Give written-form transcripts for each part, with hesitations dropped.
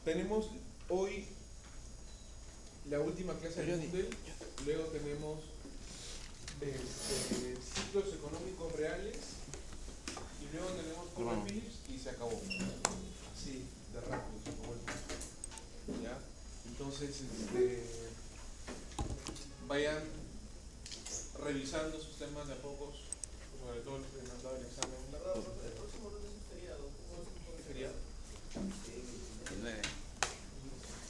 Tenemos hoy la última clase de Moodle, luego tenemos ciclos económicos reales y luego tenemos Cooper Phillips y se acabó. Así de rápido se acabó el curso. ¿Ya? Entonces, vayan revisando sus temas de a pocos, sobre todo los que me han dado el examen. ¿Verdad? El próximo lunes es feriado. ¿Qué feriado? El 9.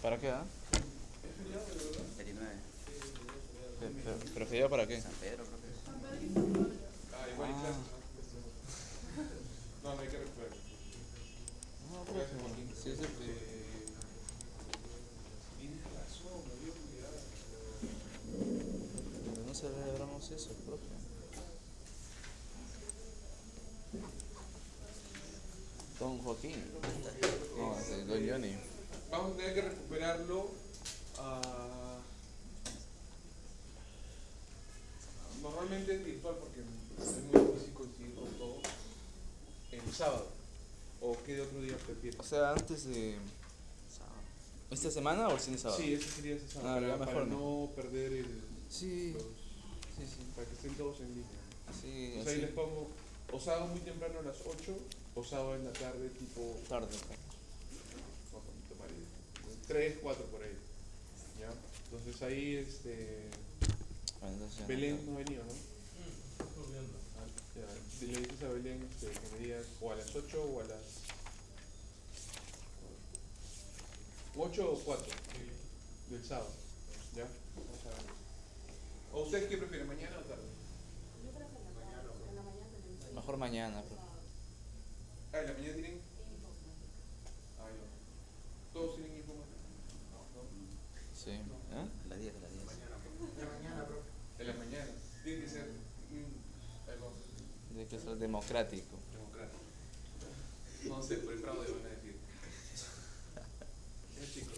¿Para qué, ah? ¿Es feriado de verdad? 29. ¿Pero feriado para qué? San Pedro, creo que es. Igual hay clases, ¿no? No hay que recuperar. No, Gracias, Joaquín. sí, sí. Tienes razón, me había olvidado. Pero no celebramos eso, profe. Don Joaquín. No, Don Johnny. Vamos a tener que recuperarlo normalmente es virtual porque es muy difícil coincidir con todos el sábado. ¿O qué otro día prefieres? O sea, antes de... ¿Esta semana o el siguiente sábado? Sí, ese sería ese sábado. Ah, ya mejor, para ¿no? no perder Sí. los, Sí. para que estén todos en línea. Sí, Entonces ahí les pongo o sábado muy temprano a las 8 o sábado en la tarde tipo tarde. 3, 4 por ahí. ¿Ya? Entonces ahí Bueno, entonces, Belén no ha venido, ¿no? Ya. Le dices a Belén que me digas o a las 8 o a las 8 o 4 del sábado. ¿Ya? Vamos a ver. ¿O ustedes qué prefieren, mañana o tarde? mejor mañana, profe. ¿En la mañana tienen? Ah, no. ¿Todos tienen información? Sí. ¿Eh? A las 10, a las 10. En la mañana, bro. En la mañana. Tiene que ser algo Tiene que ser democrático. democrático. No sé, por el fraude van a decir. Ya, chicos.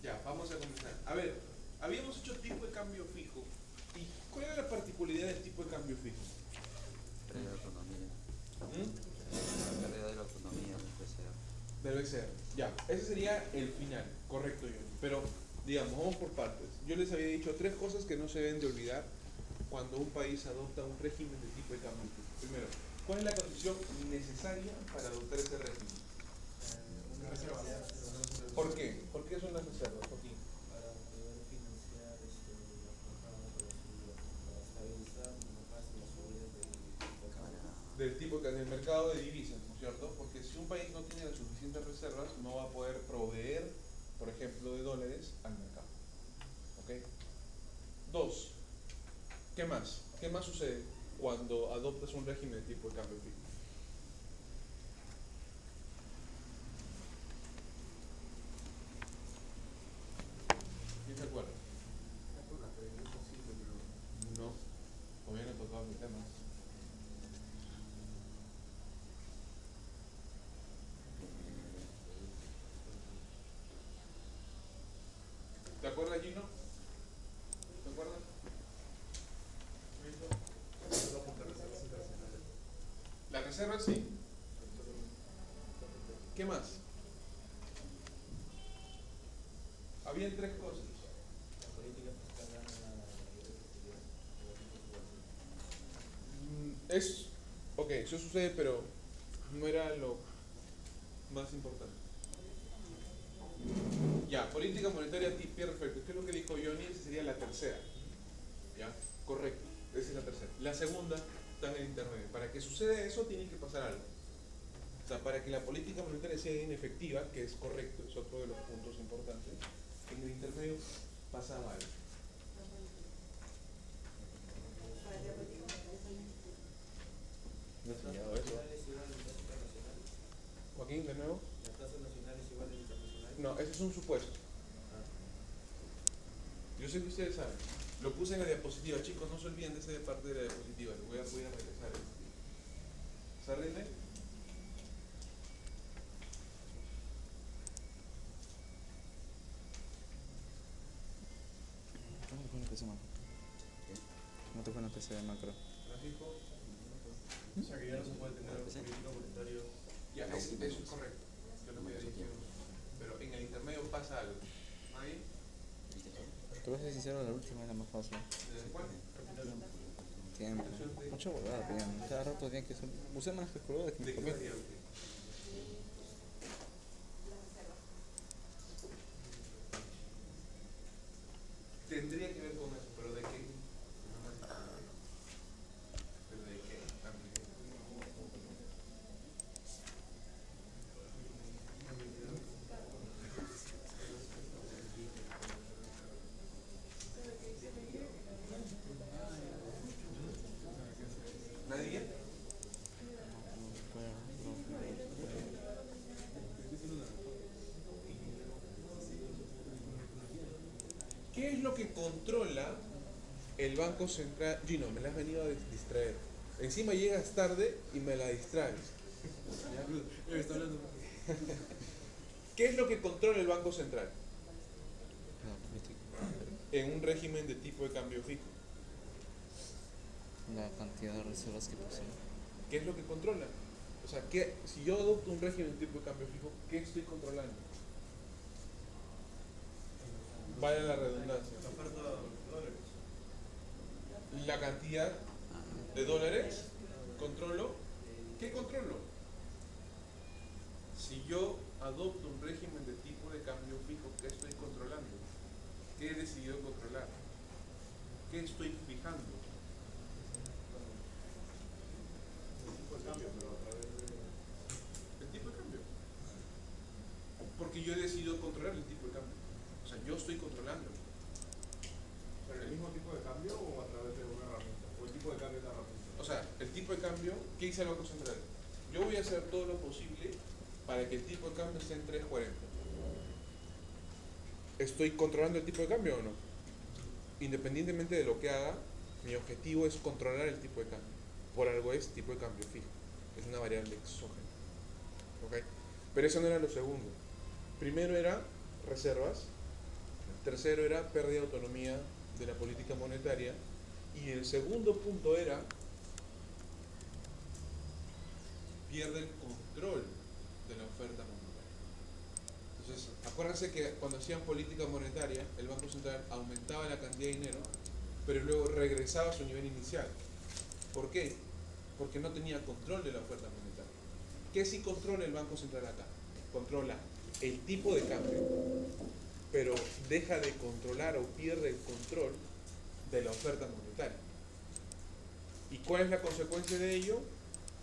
Ya, vamos a comenzar. A ver, habíamos hecho tipo de cambio fijo. ¿Y cuál era la particularidad del tipo de cambio fijo? Pérdida de autonomía. ¿Mm? Pérdida de la autonomía del PCR. Debe ser. Ya, ese sería el final. Correcto, Johnny. Pero, digamos, vamos por partes. Yo les había dicho 3 cosas que no se deben de olvidar cuando un país adopta un régimen de tipo de cambio fijo. Primero, ¿cuál es la condición necesaria para adoptar ese régimen? Una reserva. ¿Por qué? ¿Por qué son las reservas, Joaquín? Para poder financiar los programas para estabilizar más fácil las subidas del Del mercado de divisas, ¿no es cierto? Porque si un país no tiene las suficientes reservas, no va a poder proveer, por ejemplo, de dólares al mercado. ¿Ok? 2. ¿Qué más? ¿Qué más sucede cuando adoptas un régimen de tipo de cambio fijo? ¿Quién se acuerda? No, todavía no he tocado mi tema. ¿Te acuerdas, Gino? ¿Te acuerdas? La reserva sí. ¿Qué más? Habían 3 cosas. la política fiscal gana la mayor efectividad. Ok, eso sucede, pero no era lo más importante. Ya, política monetaria perfecto. ¿Qué es lo que dijo Johnny? Esa sería la tercera. ¿Ya? Correcto, esa es la tercera. La segunda está en el intermedio. Para que suceda eso tiene que pasar algo. O sea, para que la política monetaria sea inefectiva, que es correcto, es otro de los puntos importantes, en el intermedio pasaba algo. No he enseñado eso. ¿La tasa nacional es igual a la tasa internacional? Joaquín, de nuevo. ¿La tasa nacional es igual a la internacional? No, ese es un supuesto. Ah. Yo sé que ustedes saben. Lo puse en la diapositiva, chicos, no se olviden de esa parte de la diapositiva. Les voy a regresar. ¿Se rinde? ¿Cómo te fue en el PC macro? ¿Qué? ¿Cómo te fue en el PC macro? Francisco. O sea que ya no se puede tener ¿Sí? política monetaria. Ya, No, eso no. es correcto. Yo lo había dicho. Pero pasa algo. ¿Ahí? Te voy a ser sincero, la última es la más fácil. ¿Desde cuál? Tiempo. Mucho huevada, pero ya. Cada rato tienen que usé más calculadoras que ¿De mi qué papel. variable? Tendría que ver con eso, pero ¿de qué? No me hace falta. ¿Pero de qué? ¿Nadie? ¿Qué es lo que controla el Banco Central? Gino, me la has venido a distraer. Encima llegas tarde y me la distraes. ¿Qué es lo que controla el Banco Central en un régimen de tipo de cambio fijo? La cantidad de reservas que posee. ¿Qué es lo que controla? O sea, si yo adopto un régimen de tipo de cambio fijo, ¿qué estoy controlando? Vaya la redundancia. La oferta de dólares. La cantidad de dólares, controlo. ¿Qué controlo? Si yo adopto un régimen de tipo de cambio fijo, ¿qué estoy controlando? ¿Qué he decidido controlar? ¿Qué estoy fijando? El tipo de cambio, pero a través de... El tipo de cambio. Porque yo he decidido controlar el tipo de cambio. O sea, yo estoy controlando. ¿Pero el mismo tipo de cambio o a través de una herramienta? ¿O el tipo de cambio es la herramienta? O sea, el tipo de cambio, ¿qué dice el Banco Central? Yo voy a hacer todo lo posible para que el tipo de cambio esté en 3.40. ¿Estoy controlando el tipo de cambio o no? Independientemente de lo que haga, mi objetivo es controlar el tipo de cambio. Por algo es tipo de cambio fijo. Es una variable exógena. ¿Ok? Pero eso no era lo segundo. Primero era reservas. El tercero era pérdida de autonomía de la política monetaria. Y el segundo punto era pierde el control de la oferta monetaria. Entonces, acuérdense que cuando hacían política monetaria, el Banco Central aumentaba la cantidad de dinero, pero luego regresaba a su nivel inicial. ¿Por qué? Porque no tenía control de la oferta monetaria. ¿Qué sí controla el Banco Central acá? Controla el tipo de cambio, pero deja de controlar o pierde el control de la oferta monetaria. ¿Y cuál es la consecuencia de ello?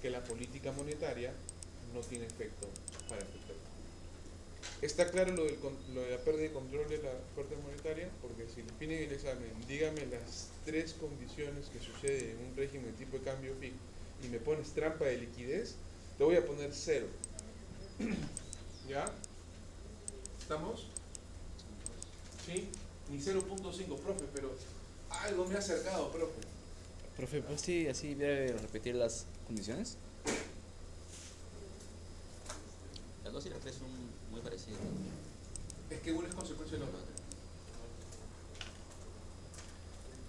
Que la política monetaria no tiene efecto para afectar. ¿Está claro lo de la pérdida de control de la oferta monetaria? Porque si les piden el examen, dígame las 3 condiciones que suceden en un régimen de tipo de cambio fijo y me pones trampa de liquidez, te voy a poner 0. ¿Ya? ¿Estamos? ¿Sí? Ni 0.5, profe, pero algo me ha acercado, profe. Profe, ¿pues sí, así debe repetir las condiciones? La 2 y la 3 son muy parecidas. Es que una es consecuencia de la otra.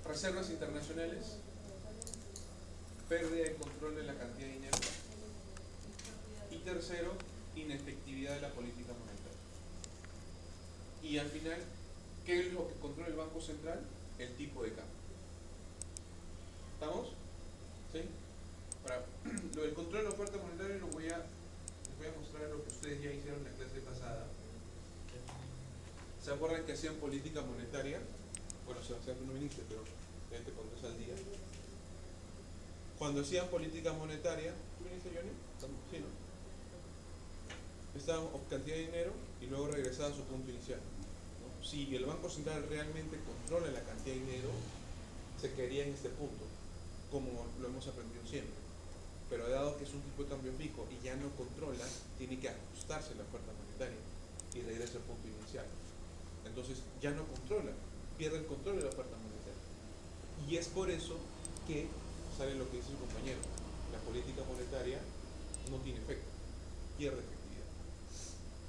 Reservas internacionales, pérdida de control de la cantidad de dinero. Y tercero, inefectividad de la política monetaria. Y al final, ¿qué es lo que controla el Banco Central? El tipo de cambio. ¿Estamos? ¿Sí? Para lo del control de la oferta monetaria les voy a mostrar lo que ustedes ya hicieron en la clase pasada. ¿Se acuerdan que hacían política monetaria? Bueno, Sebastián, tú no viniste, pero ya te conté al día. Cuando hacían política monetaria, ¿tú viniste, Johnny? Sí, ¿no? Estaban cantidad de dinero y luego regresaba a su punto inicial, ¿no? Si el Banco Central realmente controla la cantidad de dinero, se quedaría en este punto, como lo hemos aprendido siempre. Pero dado que es un tipo de cambio fijo y ya no controla, tiene que ajustarse la oferta monetaria y regresa al punto inicial. Entonces ya no controla, pierde el control de la oferta monetaria. Y es por eso que sale lo que dice su compañero: la política monetaria no tiene efecto, pierde efectividad.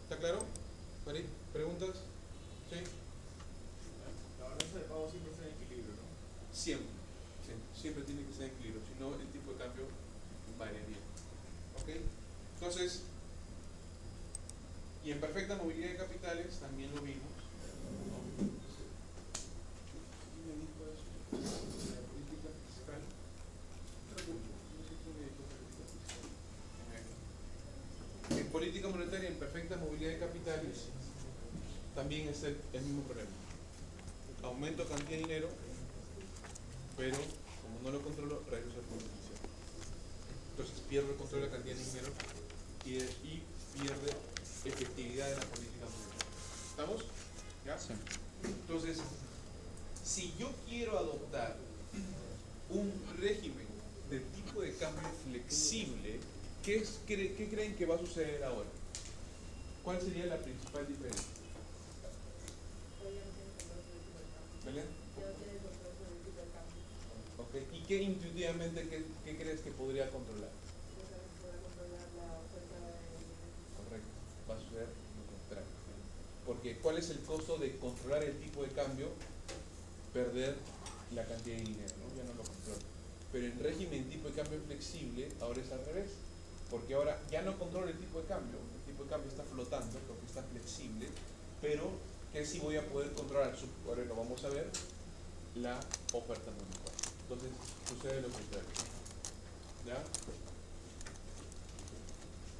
¿Está claro? ¿Farid? ¿Preguntas? ¿Sí? La balanza de pago siempre está en equilibrio, ¿no? Siempre, siempre tiene que estar en equilibrio, si no el tipo de cambio variaría. ¿Ok? Entonces, Y en perfecta movilidad de capitales también lo vimos, ¿no? ¿Quién me dijo eso? La política fiscal. No sé quién me dijo política fiscal. En política monetaria, en perfecta movilidad de capitales, también es el mismo problema. Aumento cantidad de dinero, pero como no lo controlo, regreso al fondo inicial. Entonces pierdo el control de la cantidad de dinero y pierde efectividad de la política monetaria. ¿Estamos? ¿Ya? Sí. Entonces, si yo quiero adoptar un régimen de tipo de cambio flexible, ¿qué creen que va a suceder ahora? ¿Cuál sería la principal diferencia? ¿Belén? Okay. ¿Y qué intuitivamente, qué crees que podría controlar? Correcto, va a suceder lo contrario. Porque ¿cuál es el costo de controlar el tipo de cambio? Perder la cantidad de dinero, ¿no? Ya no lo controlo. Pero en régimen tipo de cambio flexible, ahora es al revés. Porque ahora ya no controlo el tipo de cambio está flotando porque está flexible, pero que sí voy a poder controlar, ahora lo vamos a ver, la oferta monetaria. Entonces sucede lo contrario. ¿Ya?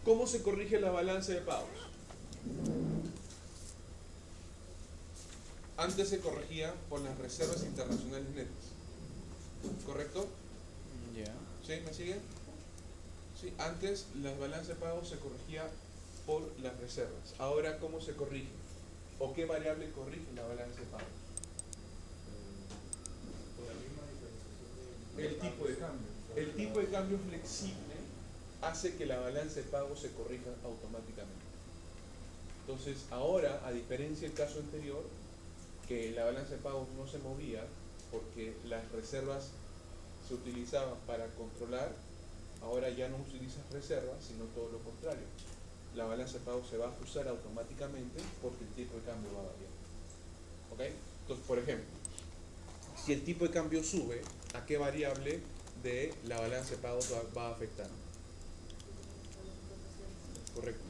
¿Cómo se corrige la balanza de pagos? Antes se corregía por las reservas internacionales netas. ¿Correcto? Ya. ¿Sí? ¿Me siguen? Sí. Antes las balanzas de pagos se corregía por las reservas. Ahora, ¿cómo se corrige? ¿O qué variable corrige la balanza de pagos? Por la misma diferenciación de El tipo de cambio. El tipo de cambio flexible hace que la balanza de pagos se corrija automáticamente. Entonces, ahora, a diferencia del caso anterior, que la balanza de pagos no se movía porque las reservas se utilizaban para controlar, ahora ya no utilizas reservas, sino todo lo contrario. La balanza de pagos se va a ajustar automáticamente porque el tipo de cambio va a variar. ¿Ok? Entonces, por ejemplo, si el tipo de cambio sube, ¿a qué variable de la balanza de pagos va a afectar? Correcto.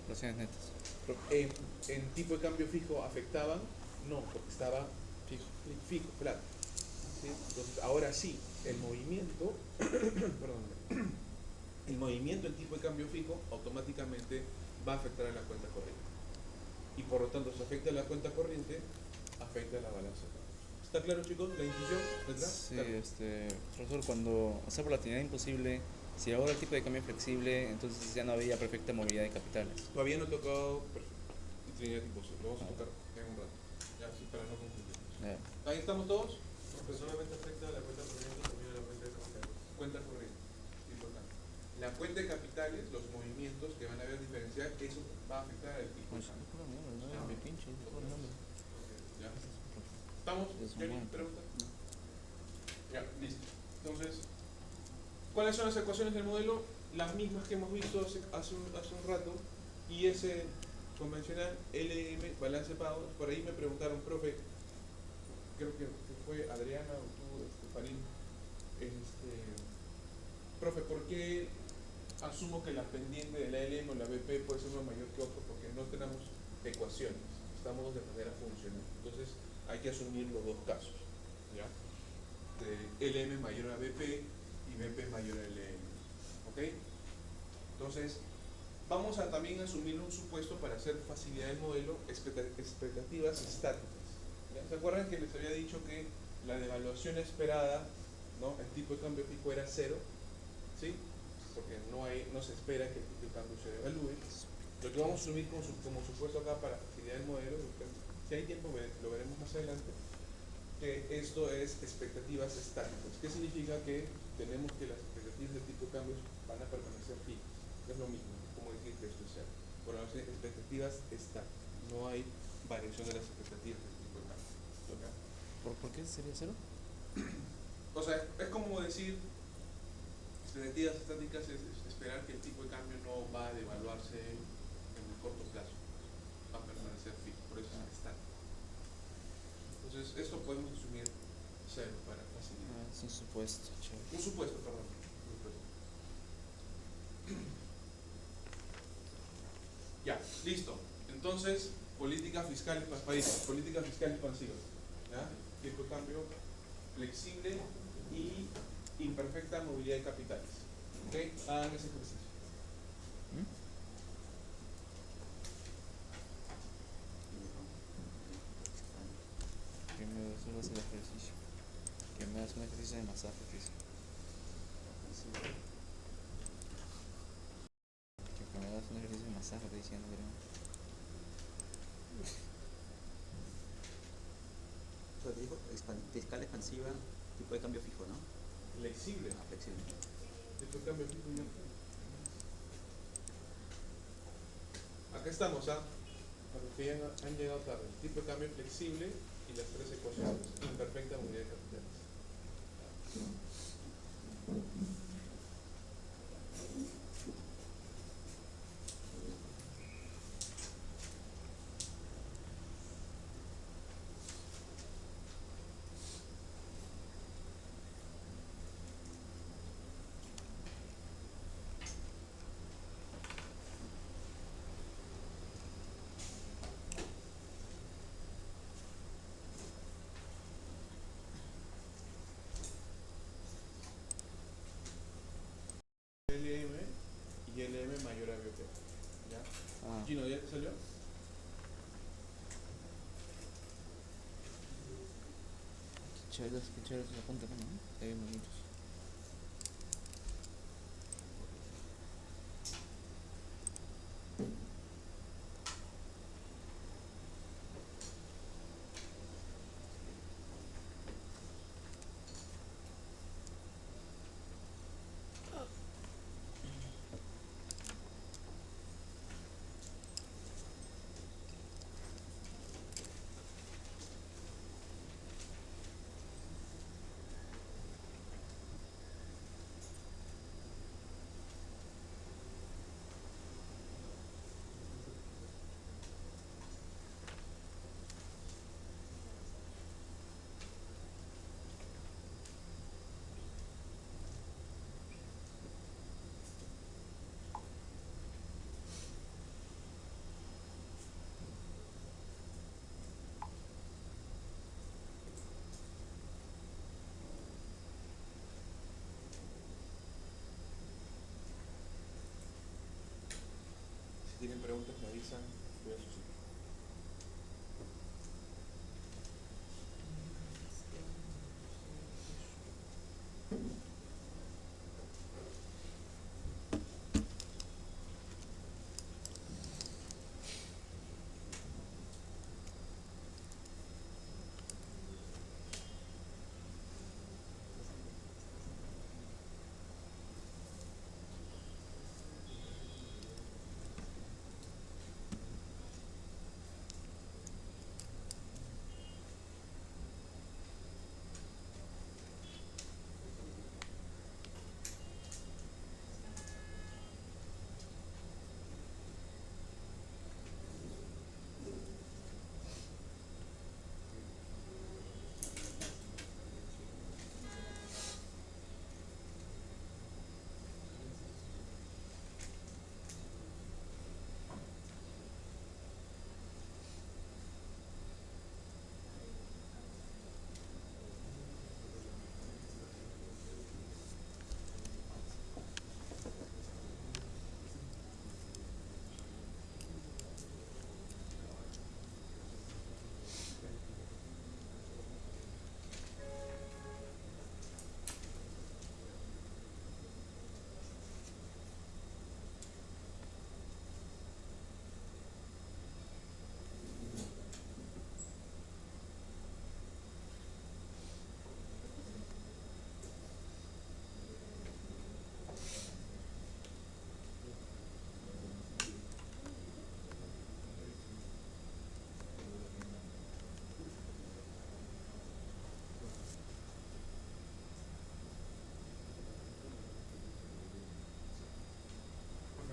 Relaciones netas. En tipo de cambio fijo afectaban, no, porque estaba fijo, plata. ¿Sí? Entonces, ahora sí, el movimiento, perdón, el movimiento en tipo de cambio fijo automáticamente va a afectar a la cuenta corriente. Y por lo tanto, si afecta a la cuenta corriente, afecta a la balanza. ¿Está claro, chicos? ¿La intuición detrás? Sí, Claro. profesor, cuando hacer volatilidad imposible, si ahora el tipo de cambio es flexible, entonces ya no había perfecta movilidad de capitales. Todavía no he tocado Trinidad imposible, lo vamos a tocar en un rato. Ya, así para no confundirnos. Ya. ¿Ahí estamos todos? Porque solamente afecta a la cuenta corriente, también a la cuenta de capitales. Cuenta corriente, importante. La cuenta de capitales, los movimientos que van a haber diferencial, eso va a afectar al tipo de cambio. ¿Ya? ¿Estamos? ¿Jenny? ¿Pregunta? Ya, listo. Entonces, ¿cuáles son las ecuaciones del modelo? Las mismas que hemos visto hace un rato. IS convencional, LM, balance de pagos. Por ahí me preguntaron, profe, creo que fue Adriana o tú, Farín, profe, ¿por qué asumo que la pendiente de la LM o la BP puede ser uno mayor que otro? Porque no tenemos ecuaciones, estamos de manera funcional. Entonces hay que asumir los dos casos, ¿ya? De LM mayor a BP y BP mayor a LM, ¿ok? Entonces vamos a también asumir un supuesto para hacer facilidad del modelo, expectativas estáticas. ¿Ya? ¿Se acuerdan que les había dicho que la devaluación esperada, ¿no? El tipo de cambio fijo era 0, ¿sí? Porque no se espera que el tipo de cambio se devalúe. Lo que vamos a asumir como supuesto acá para facilidad del modelo, si hay tiempo lo veremos más adelante, que esto es expectativas estáticas. ¿Qué significa? Que tenemos que las expectativas del tipo de cambio van a permanecer fijas. Es lo mismo, como decir que esto es cero. Por lo menos expectativas estáticas. No hay variación de las expectativas del tipo de cambio. ¿Okay? ¿Por qué sería cero? O sea, es como decir, expectativas estáticas es esperar que el tipo de cambio no va a devaluarse en el corto plazo. Va a permanecer fijo, por eso es estático. Entonces, esto podemos asumir cero para facilitar. Es un supuesto, chévere. Un supuesto, perdón. Un supuesto. Ya, listo. Entonces, política fiscal expansiva, ¿ya? Tipo de cambio flexible y imperfecta movilidad de capitales. ¿Ok? Hagan ese ejercicio. Primero solo hacer el ejercicio. Que me hagas un ejercicio de masaje físico. Que me hagas un ejercicio de masaje, estoy diciendo, creo. Lo que dijo, fiscal expansiva, tipo de cambio fijo, ¿no? Flexible. Ah, flexible. Tipo de cambio fijo ya. Acá estamos, ¿ah? Para los que ya han llegado tarde. Tipo de cambio flexible y las tres ecuaciones. Imperfecta movilidad de capitales. LM y LM mayor a BP. ¿Ya? Ah, Gino, ¿ya te salió? qué chévere se apunta, ¿no? Se ven bonitos. Si tienen preguntas me avisan. Voy a su sitio.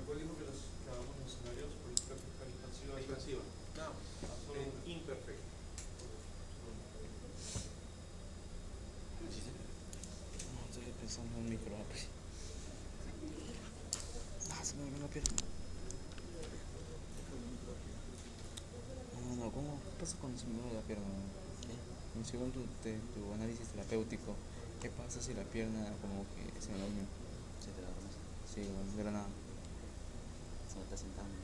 ¿Cuál dijo que hagamos los escenarios? Política fiscal expansiva. Expansiva. No, Solo imperfecta. No, estoy pensando en un micro. Pues. Ah, se me abrió la pierna. pasa cuando se me duele la pierna? ¿Qué? Según tu análisis terapéutico, ¿qué pasa si la pierna como que se me durmió? Se te adormece. Sí, de la nada. Se me está sentando.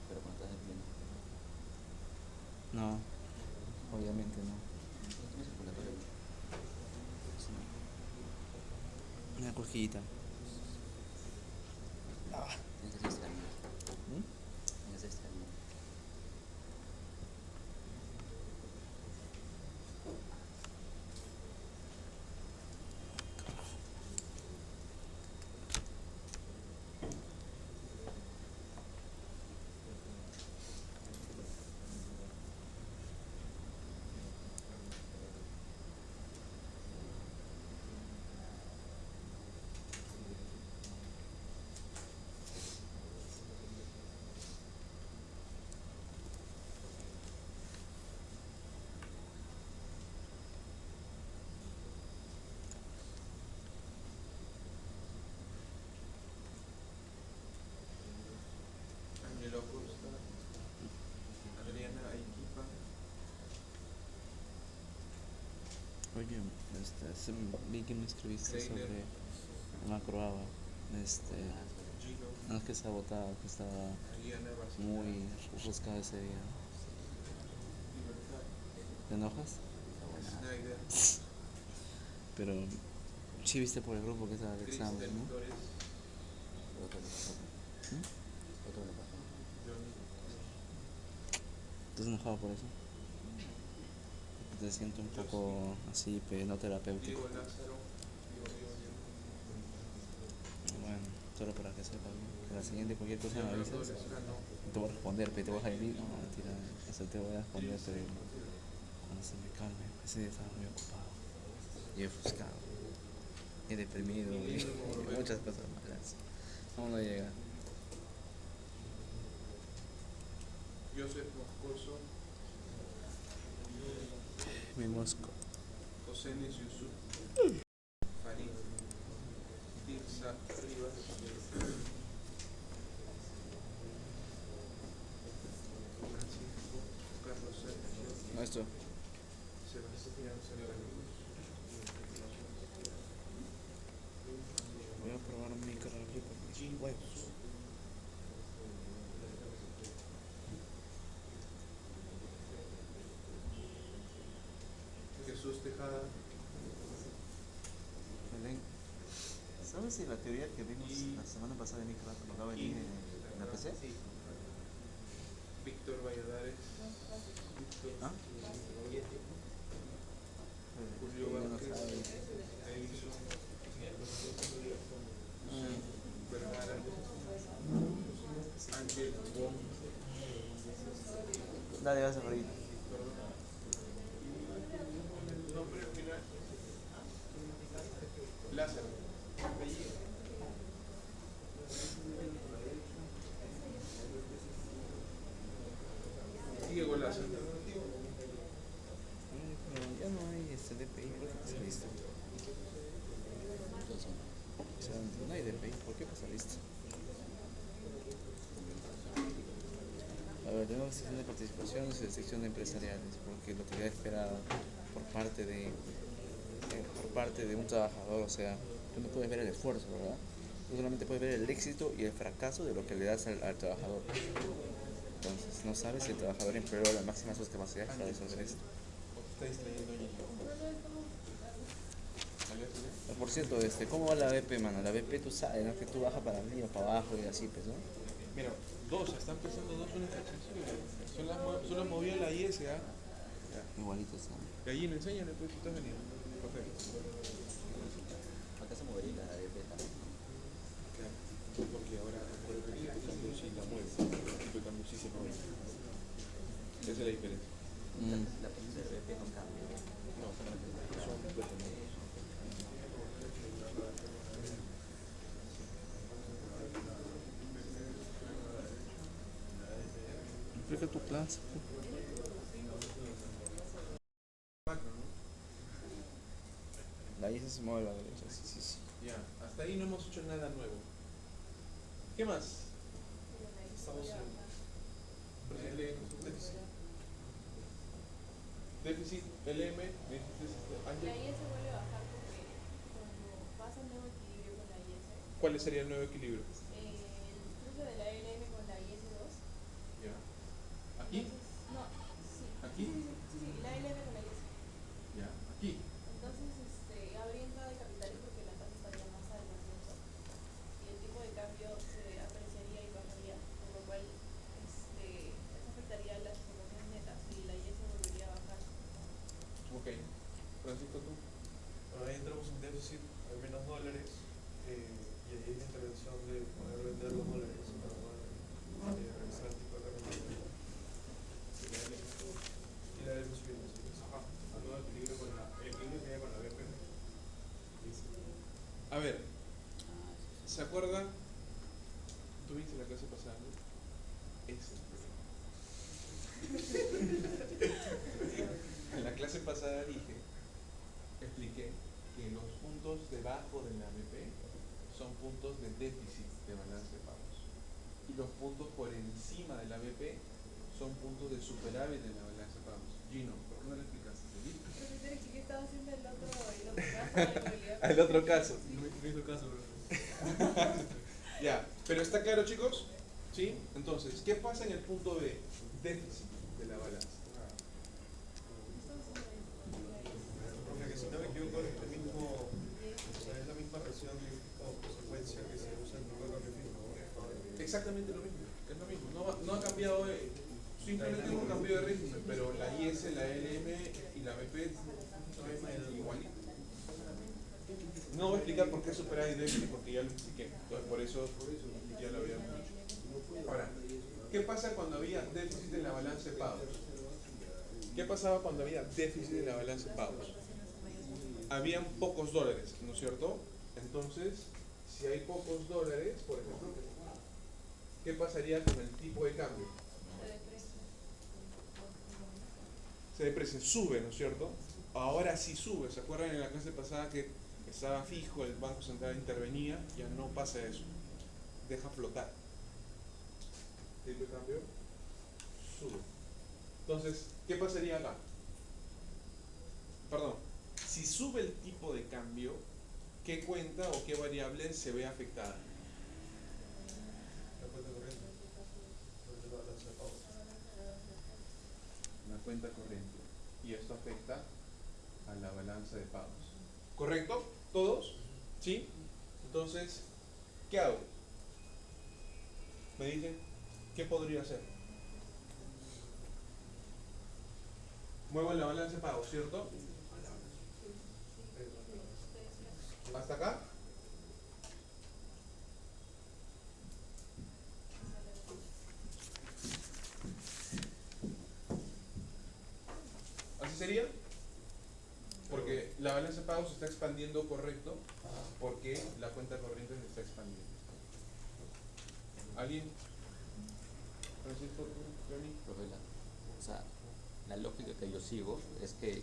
Pero cuando estás de pie, ¿no? No, obviamente no. No tienes circulatorio. Sí. Una cosquillita. Tienes que hacer estiramiento. ¿Mm? Tienes que hacer estiramiento. Ángelo Costa, Adriana Aiquipa. Oye, vi que me escribiste Trainer. sobre una croaba. Gino, No es que estaba botado, que estaba Ariana Basile, muy ofuscado ese día. Libertad, ¿Te enojas? Está buena. Snyder, Pero sí viste por el grupo que estaba el examen, Kristen ¿no? Torres, Otro le pasó. ¿Mm? Otro le pasó. Johnny, ¿Estás enojado por eso? Te siento un poco así, pero no terapéutico. Diego Lázaro, Bueno, solo para que sepas, ¿no? Que la siguiente cualquier cosa me Leonardo avisas. Lescano, Te voy a responder, pero te voy a dejar ir. No, mentira, eso te voy a responder, pero cuando se me calme. Ese día estaba muy ocupado y ofuscado y deprimido y muchas cosas malas. Aún no llega. Joseph Moscoso, Mi mosco. José Nes Yusuf, Farid, Tirsa Rivas, Francisco, Carlos Sergio, Maestro. Sebastián Serrano. Voy a probar mi carrera por mis huevos. Jesús Tejada, Belén, ¿sabes si la teoría que vimos la semana pasada de mi clase nos va a venir en la PC? Víctor Valladares, ¿Ah? Julio Ya no Vázquez, sabe. Edison, Vergara, Ángel Wong, Dale, vas a reír. nombre al final, Lázaro, Diego Lázaro, Pero ya no hay DPI, ¿por qué pasa listo? ¿Qué son? O sea, no hay DPI, ¿por qué pasa listo? A ver, tenemos sección de participaciones y sección de empresariales, porque lo que ya esperaba por parte de un trabajador, o sea, tú no puedes ver el esfuerzo, ¿verdad? Tú solamente puedes ver el éxito y el fracaso de lo que le das al trabajador. Entonces, no sabes si el trabajador empleó la máxima sus capacidades para resolver esto. o te está distrayendo Gino. ¿Salió? Por cierto, ¿cómo va la BP, mano? La BP tú sabes, ¿no? Que tú bajas para arriba, para abajo y así, pues, ¿no? Mira, están pensando dos un ejercicio. Son las movidas de la ISA. Igualito está. Gallina, enséñale, pues, si estás venido. Perfecto. Acá se movería la de PETA. Claro, porque ahora acuérdate que el cambio sí la mueve, el cambio sí se mueve. Esa es la diferencia. La posición de BP no cambia. No, son determinados. Explica tu clase. Macro, ¿no? La IS se mueve a la derecha, sí, sí, sí. Ya, hasta ahí no hemos hecho nada nuevo. ¿Qué más? Estamos en déficit LM, déficit La Ángel. IS se vuelve a bajar porque cuando pasa el nuevo equilibrio con la IS, ¿Cuál sería el nuevo equilibrio? el cruce de la LM con la IS2. Ya. ¿Aquí? Entonces, no, sí. ¿Aquí? Sí, la LM con la IS. Ya. Aquí. Entonces, habría entrada de capitales porque la tasa estaría más alta, ¿cierto? Y el tipo de cambio se apreciaría y bajaría, por lo cual eso afectaría las exportaciones netas y la IS volvería a bajar. Ok. Francisco, tú. Bueno, ahí entramos en déficit, hay menos dólares, y ahí hay la intervención de poder vender los dólares para poder revisar el tipo de cambio. Y la del subiendo, sí. Ajá. El nuevo equilibrio con el equilibrio que hay con la BP. A ver, ¿se acuerdan? ¿Tuviste la clase pasada? ¿No? Ese es el problema. En la clase pasada expliqué que los puntos debajo de la BP son puntos de déficit de balance de pagos. Y los puntos por encima de la BP son puntos de superávit de la balanza de pagos. Gino, ¿por qué no le explicaste? ¿Sí? Profesor, ¿y qué estaba haciendo el otro caso de probabilidad? El otro caso. No hizo caso, bro. Ya, pero ¿está claro, chicos? ¿Sí? Entonces, ¿qué pasa en el punto B? Déficit de la balanza. Porque que si no me equivoco es el mismo, o sea, es la misma relación o consecuencia que se usa en el tipo de cambio fijo. Exactamente lo mismo, es lo mismo. No ha cambiado, simplemente hemos cambiado de régimen, pero la IS, la LM y la BP son igualitas. No voy a explicar por qué superávit y déficit porque ya lo expliqué. Entonces, por eso ya lo habíamos dicho. Ahora, ¿qué pasa cuando había déficit en la balanza de pagos? ¿Qué pasaba cuando había déficit en la balanza de pagos? Habían pocos dólares, ¿no es cierto? Entonces, si hay pocos dólares, por ejemplo, ¿qué pasaría con el tipo de cambio? Se deprecia, sube, ¿no es cierto? Ahora sí sube. ¿Se acuerdan en la clase pasada que estaba fijo, el Banco Central intervenía? Ya no pasa eso. Deja flotar. ¿Tipo de cambio? Sube. Entonces, ¿qué pasaría acá? Perdón. Si sube el tipo de cambio, ¿qué cuenta o qué variable se ve afectada? La cuenta corriente. La balanza de pagos. La cuenta corriente. Y esto afecta a la balanza de pagos. ¿Correcto? ¿Todos? ¿Sí? Entonces, ¿qué hago? Me dicen, ¿qué podría hacer? Muevo la balanza de pagos, ¿cierto? ¿Hasta acá? ¿Así sería? Porque la balanza de pagos se está expandiendo, correcto, porque la cuenta corriente se está expandiendo. ¿Alguien? Francisco, Johnny. Profe, o sea, la lógica que yo sigo es que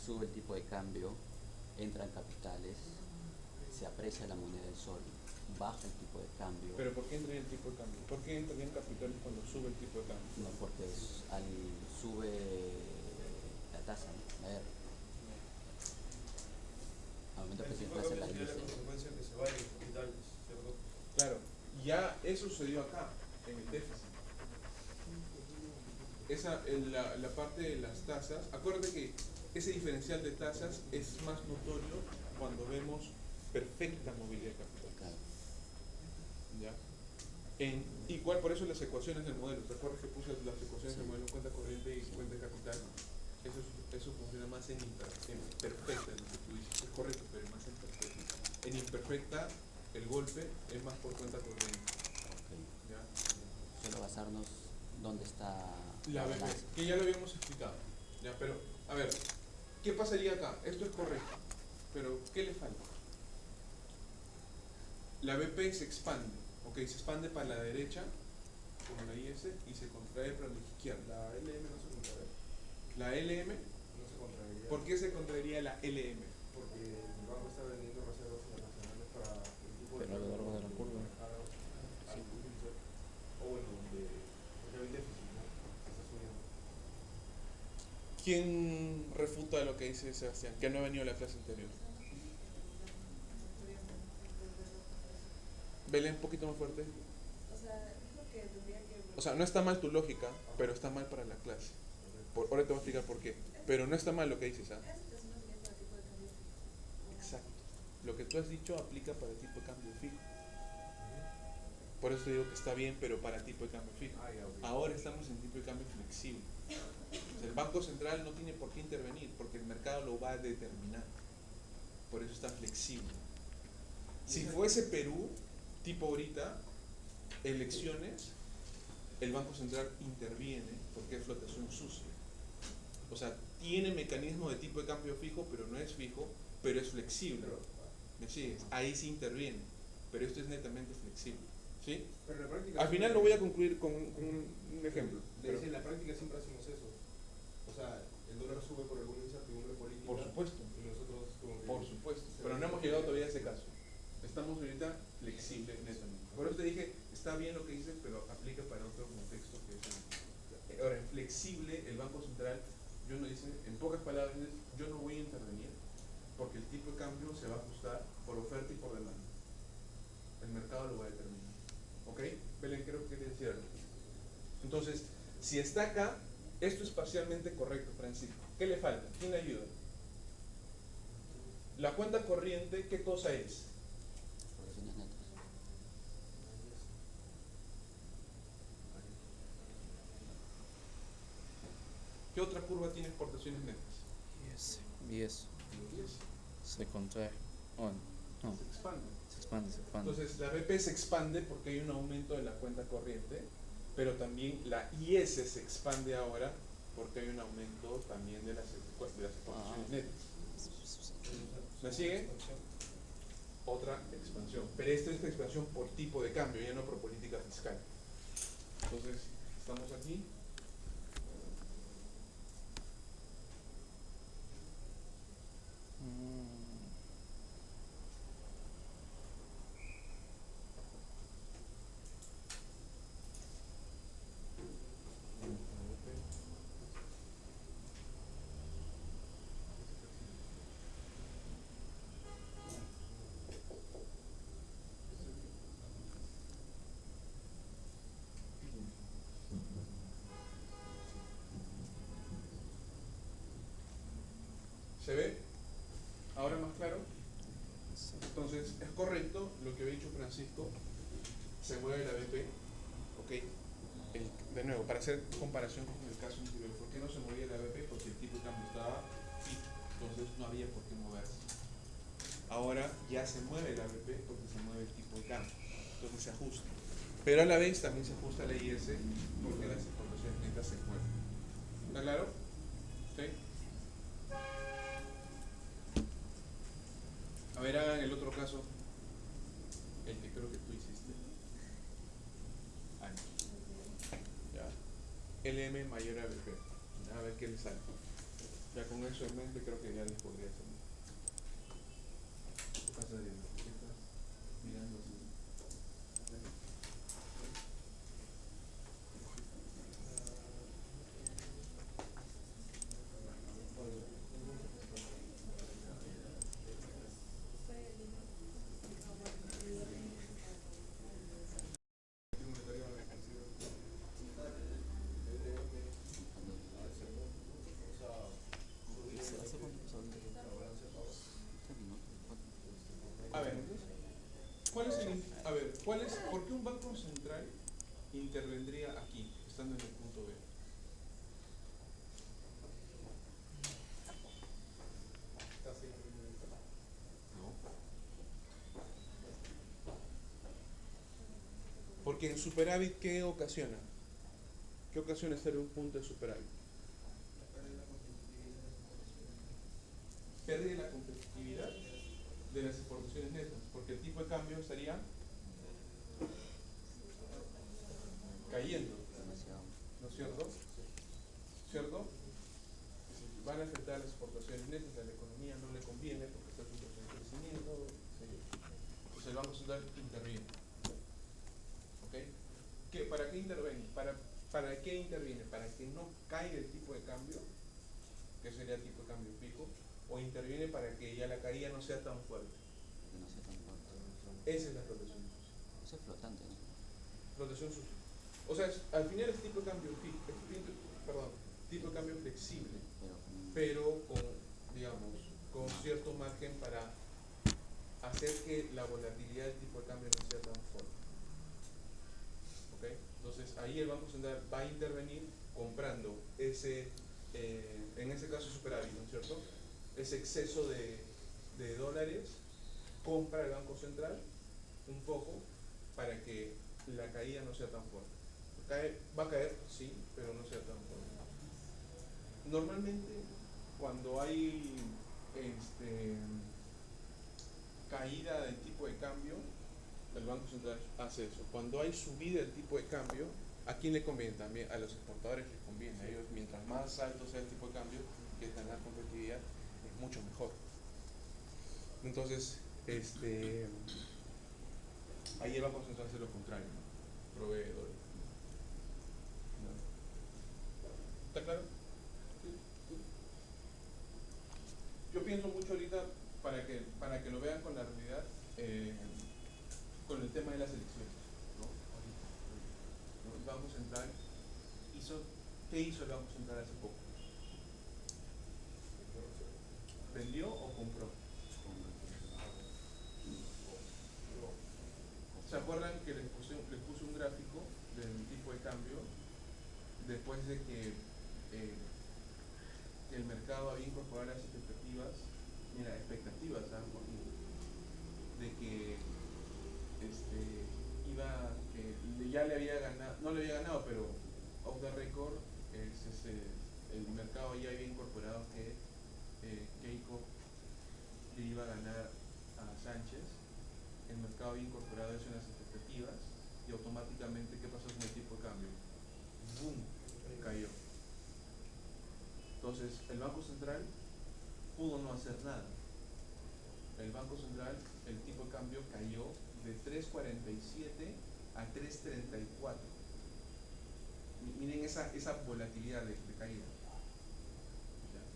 sube el tipo de cambio, entran capitales, se aprecia la moneda del sol, baja el tipo de cambio. ¿Pero por qué entra en el tipo de cambio? ¿Por qué entra en capitales cuando sube el tipo de cambio? No, porque sube la tasa, ¿no? La R. Al momento que El se tipo de inflacia cambio la sería la IS, consecuencia que se vayan los capitales, ¿cierto? Claro, ya eso sucedió acá, en el déficit. La parte de las tasas, acuérdate que ese diferencial de tasas es más notorio cuando vemos perfecta movilidad de capital. claro. ¿Ya? Igual por eso las ecuaciones del modelo, ¿te acuerdas que puse las ecuaciones del modelo cuenta corriente y cuenta de capital? Eso funciona más en perfecta, en lo que tú dices, es correcto, pero más en perfecta. En imperfecta, el golpe es más por cuenta corriente. Okay. ¿Ya? Solo basarnos dónde está La BP, balanza. que ya lo habíamos explicado. ¿Ya? Pero, a ver, ¿qué pasaría acá? Esto es correcto, pero ¿qué le falta? La BP se expande, ¿ok? Se expande para la derecha, como la IS, y se contrae para la izquierda. La LM no se contrae. La LM, No se contraería. ¿por qué se contraería la LM? Porque el banco está vendiendo reservas internacionales para el tipo de Pero a lo largo de la curva. O bueno, donde porque hay déficit, ¿no? Que está subiendo. ¿Quién refuta lo que dice Sebastián? Que no ha venido a la clase anterior. Belén, un poquito más fuerte. O sea, dijo que tendría que... O sea, no está mal tu lógica, pero está mal para la clase. Ahora te voy a explicar por qué. Pero no está mal lo que dices, ¿ah? Esa situación no sería para tipo de cambio fijo. Exacto. Lo que tú has dicho aplica para el tipo de cambio fijo. Por eso te digo que está bien, pero para tipo de cambio fijo. Ahora estamos en tipo de cambio flexible. O sea, el Banco Central no tiene por qué intervenir, porque el mercado lo va a determinar. Por eso está flexible. Si fuese Perú, tipo ahorita, elecciones, el Banco Central interviene porque es flotación sucia. O sea, tiene mecanismo de tipo de cambio fijo, pero no es fijo, pero es flexible. ¿Me sigues? Ahí sí interviene, pero esto es netamente flexible. ¿Sí? Pero en la práctica Al final lo voy a concluir con un ejemplo. le dice, en la práctica siempre hacemos eso. O sea, el dólar sube por alguna incertidumbre política. Por supuesto. Y nosotros como que... Por supuesto, pero no hemos llegado todavía a ese caso. Estamos ahorita flexibles netamente. Por eso te dije, está bien lo que dices, pero aplica para otro contexto que es el... Ahora, en flexible, el Banco Central, yo no dice, en pocas palabras, yo no voy a intervenir porque el tipo de cambio se va a ajustar por oferta y por demanda. El mercado lo va a determinar. ¿Ok? Belén, creo que quería decir algo. Entonces, si está acá, esto es parcialmente correcto, Francisco. ¿Qué le falta? ¿Quién le ayuda? La cuenta corriente, ¿qué cosa es? Exportaciones netas. ¿Qué otra curva tiene exportaciones netas? Y eso se contrae. Oh, no, Se expande. se expande, se expande. Entonces, la BP se expande porque hay un aumento de la cuenta corriente, pero también la IS se expande ahora porque hay un aumento también de las exportaciones netas. ¿Me sigue? Otra expansión. Pero esta es expansión por tipo de cambio, ya no por política fiscal. Entonces, estamos aquí. ¿Se ve? ¿Ahora más claro? Entonces, es correcto lo que había dicho Francisco, se mueve la BP, ok. De nuevo, para hacer comparación con el caso anterior, ¿por qué no se movía la BP? Porque el tipo de cambio estaba fijo, entonces no había por qué moverse. Ahora ya se mueve la BP porque se mueve el tipo de cambio, entonces se ajusta. Pero a la vez también se ajusta la IS porque las exportaciones netas se mueven. ¿Está claro? ¿Sí? A ver, hagan el otro caso, el que creo que tú hiciste. Ya. LM mayor a BP. A ver qué les sale. Ya con eso en mente creo que ya les podría salir. ¿Qué pasa, Diego? ¿Qué estás mirando así? A ver, ¿por qué un banco central intervendría aquí, estando en el punto B? No. Porque en superávit, ¿qué ocasiona? ¿Qué ocasiona estar en un punto de superávit? Pérdida de la competitividad de las exportaciones netas, porque el tipo de cambio estaría cayendo, Demasiado. ¿no es cierto? ¿Cierto? Van a afectar las exportaciones netas, a la economía no le conviene porque está en un proceso de crecimiento, entonces el Banco Central interviene. ¿Ok? ¿Para qué interviene? ¿Para qué interviene? Para que no caiga el tipo de cambio que sería tipo de cambio fijo, o interviene para que ya la caída no sea tan fuerte. Que no sea tan fuerte. Esa es la flotación sucia. Eso es flotante, ¿no? Flotación sucia. O sea, al final es tipo de cambio fijo, perdón, tipo de cambio flexible, pero con, digamos, con cierto margen para hacer que la volatilidad del tipo de cambio no sea tan fuerte. ¿Ok? Entonces ahí el Banco Central va a intervenir comprando ese, en ese caso superávit, ¿no es cierto? Ese exceso de dólares, compra el Banco Central un poco para que la caída no sea tan fuerte. Va a caer, sí, pero no sea tan fuerte. Normalmente, cuando hay caída del tipo de cambio, el Banco Central hace eso. Cuando hay subida del tipo de cambio, ¿a quién le conviene? También a los exportadores les conviene. A ellos, mientras más alto sea el tipo de cambio, que tenga competitividad, es mucho mejor. Entonces, ahí el Banco Central hace lo contrario, ¿no? Provee dólares. ¿Está claro? Yo pienso mucho ahorita, para que lo vean con la realidad, con el tema de las elecciones, ¿no? El Banco Central ¿qué hizo el Banco Central hace poco? ¿Vendió o compró? ¿Se acuerdan que les puse un gráfico del tipo de cambio después de que el mercado había incorporado las expectativas, de que ya le había ganado, no le había ganado, pero off the record, el mercado ya había incorporado que Keiko le iba a ganar a Sánchez. El mercado había incorporado eso en las expectativas y automáticamente, ¿qué pasó con el tipo de cambio? ¡Boom! Cayó. Entonces, el Banco Central pudo no hacer nada. El Banco Central, el tipo de cambio cayó de 3.47 a 3.34. Miren esa volatilidad de caída.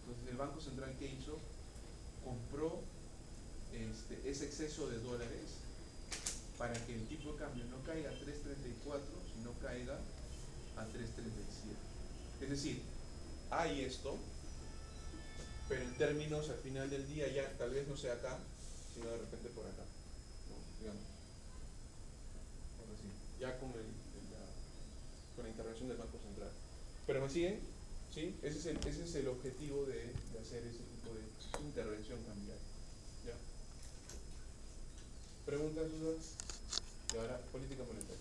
Entonces, el Banco Central, ¿qué hizo? Compró ese exceso de dólares para que el tipo de cambio no caiga a 3.34, sino caiga a 3.37. Es decir, hay esto, pero en términos al final del día ya tal vez no sea acá, sino de repente por acá, ¿no? Digamos, algo así, ya con la intervención del Banco Central. ¿Pero me siguen? ¿Sí? Ese es el objetivo de hacer ese tipo de intervención cambiaria. ¿Ya? ¿Preguntas, dudas? Y ahora, política monetaria.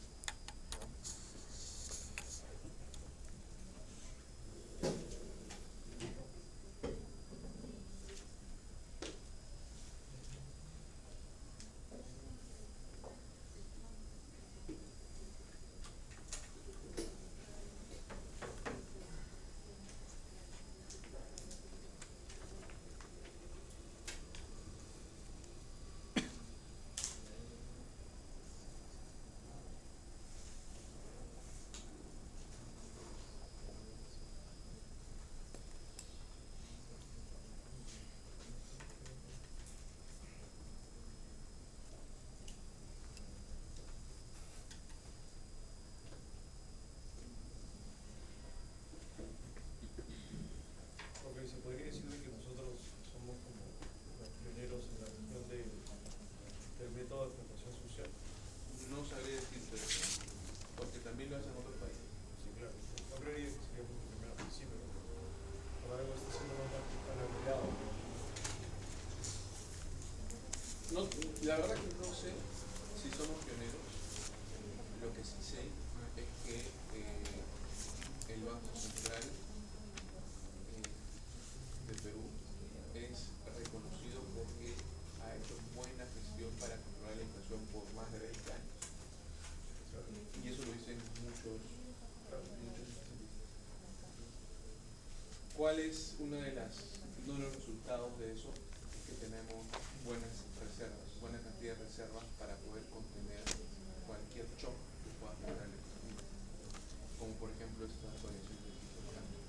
Ok, se podría decir de que nosotros somos como los pioneros en la cuestión del método de explotación social. No sabría decirte eso, porque también lo hacen otros países. Sí, claro. No creería que seríamos los primeros, sí, pero por algo está siendo más alargado. No, la verdad que no sé si somos pioneros. Lo que sí sé es que el Banco Central de Perú es reconocido porque ha hecho buena gestión para controlar la inflación por más de 20 años. Y eso lo dicen muchos especialistas. ¿Cuál es uno de los resultados de eso? Es que tenemos buenas reservas, buena cantidad de reservas para poder contener cualquier shock que pueda generar la economía, como por ejemplo estas variaciones de tipo de cambio.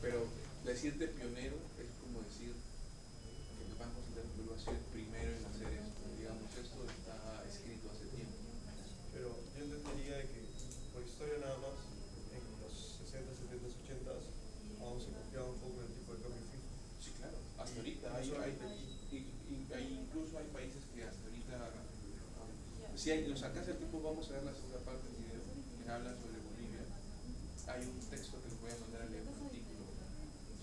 Pero la decirte pionero es como decir que el Banco Central del Perú ha sido el primero en hacer esto. Digamos, esto está escrito hace tiempo. Pero yo entendería de que por historia nada más, en los 60, 70, 80 aún se confiaba un poco en el tipo de cambio fijo. Sí, claro. Hasta ahorita No solamente aquí. incluso hay países que hasta ahorita, si hay, nos alcanza el tiempo, vamos a ver la segunda parte del video que habla sobre Bolivia. Hay un texto que les voy a mandar a leer, un artículo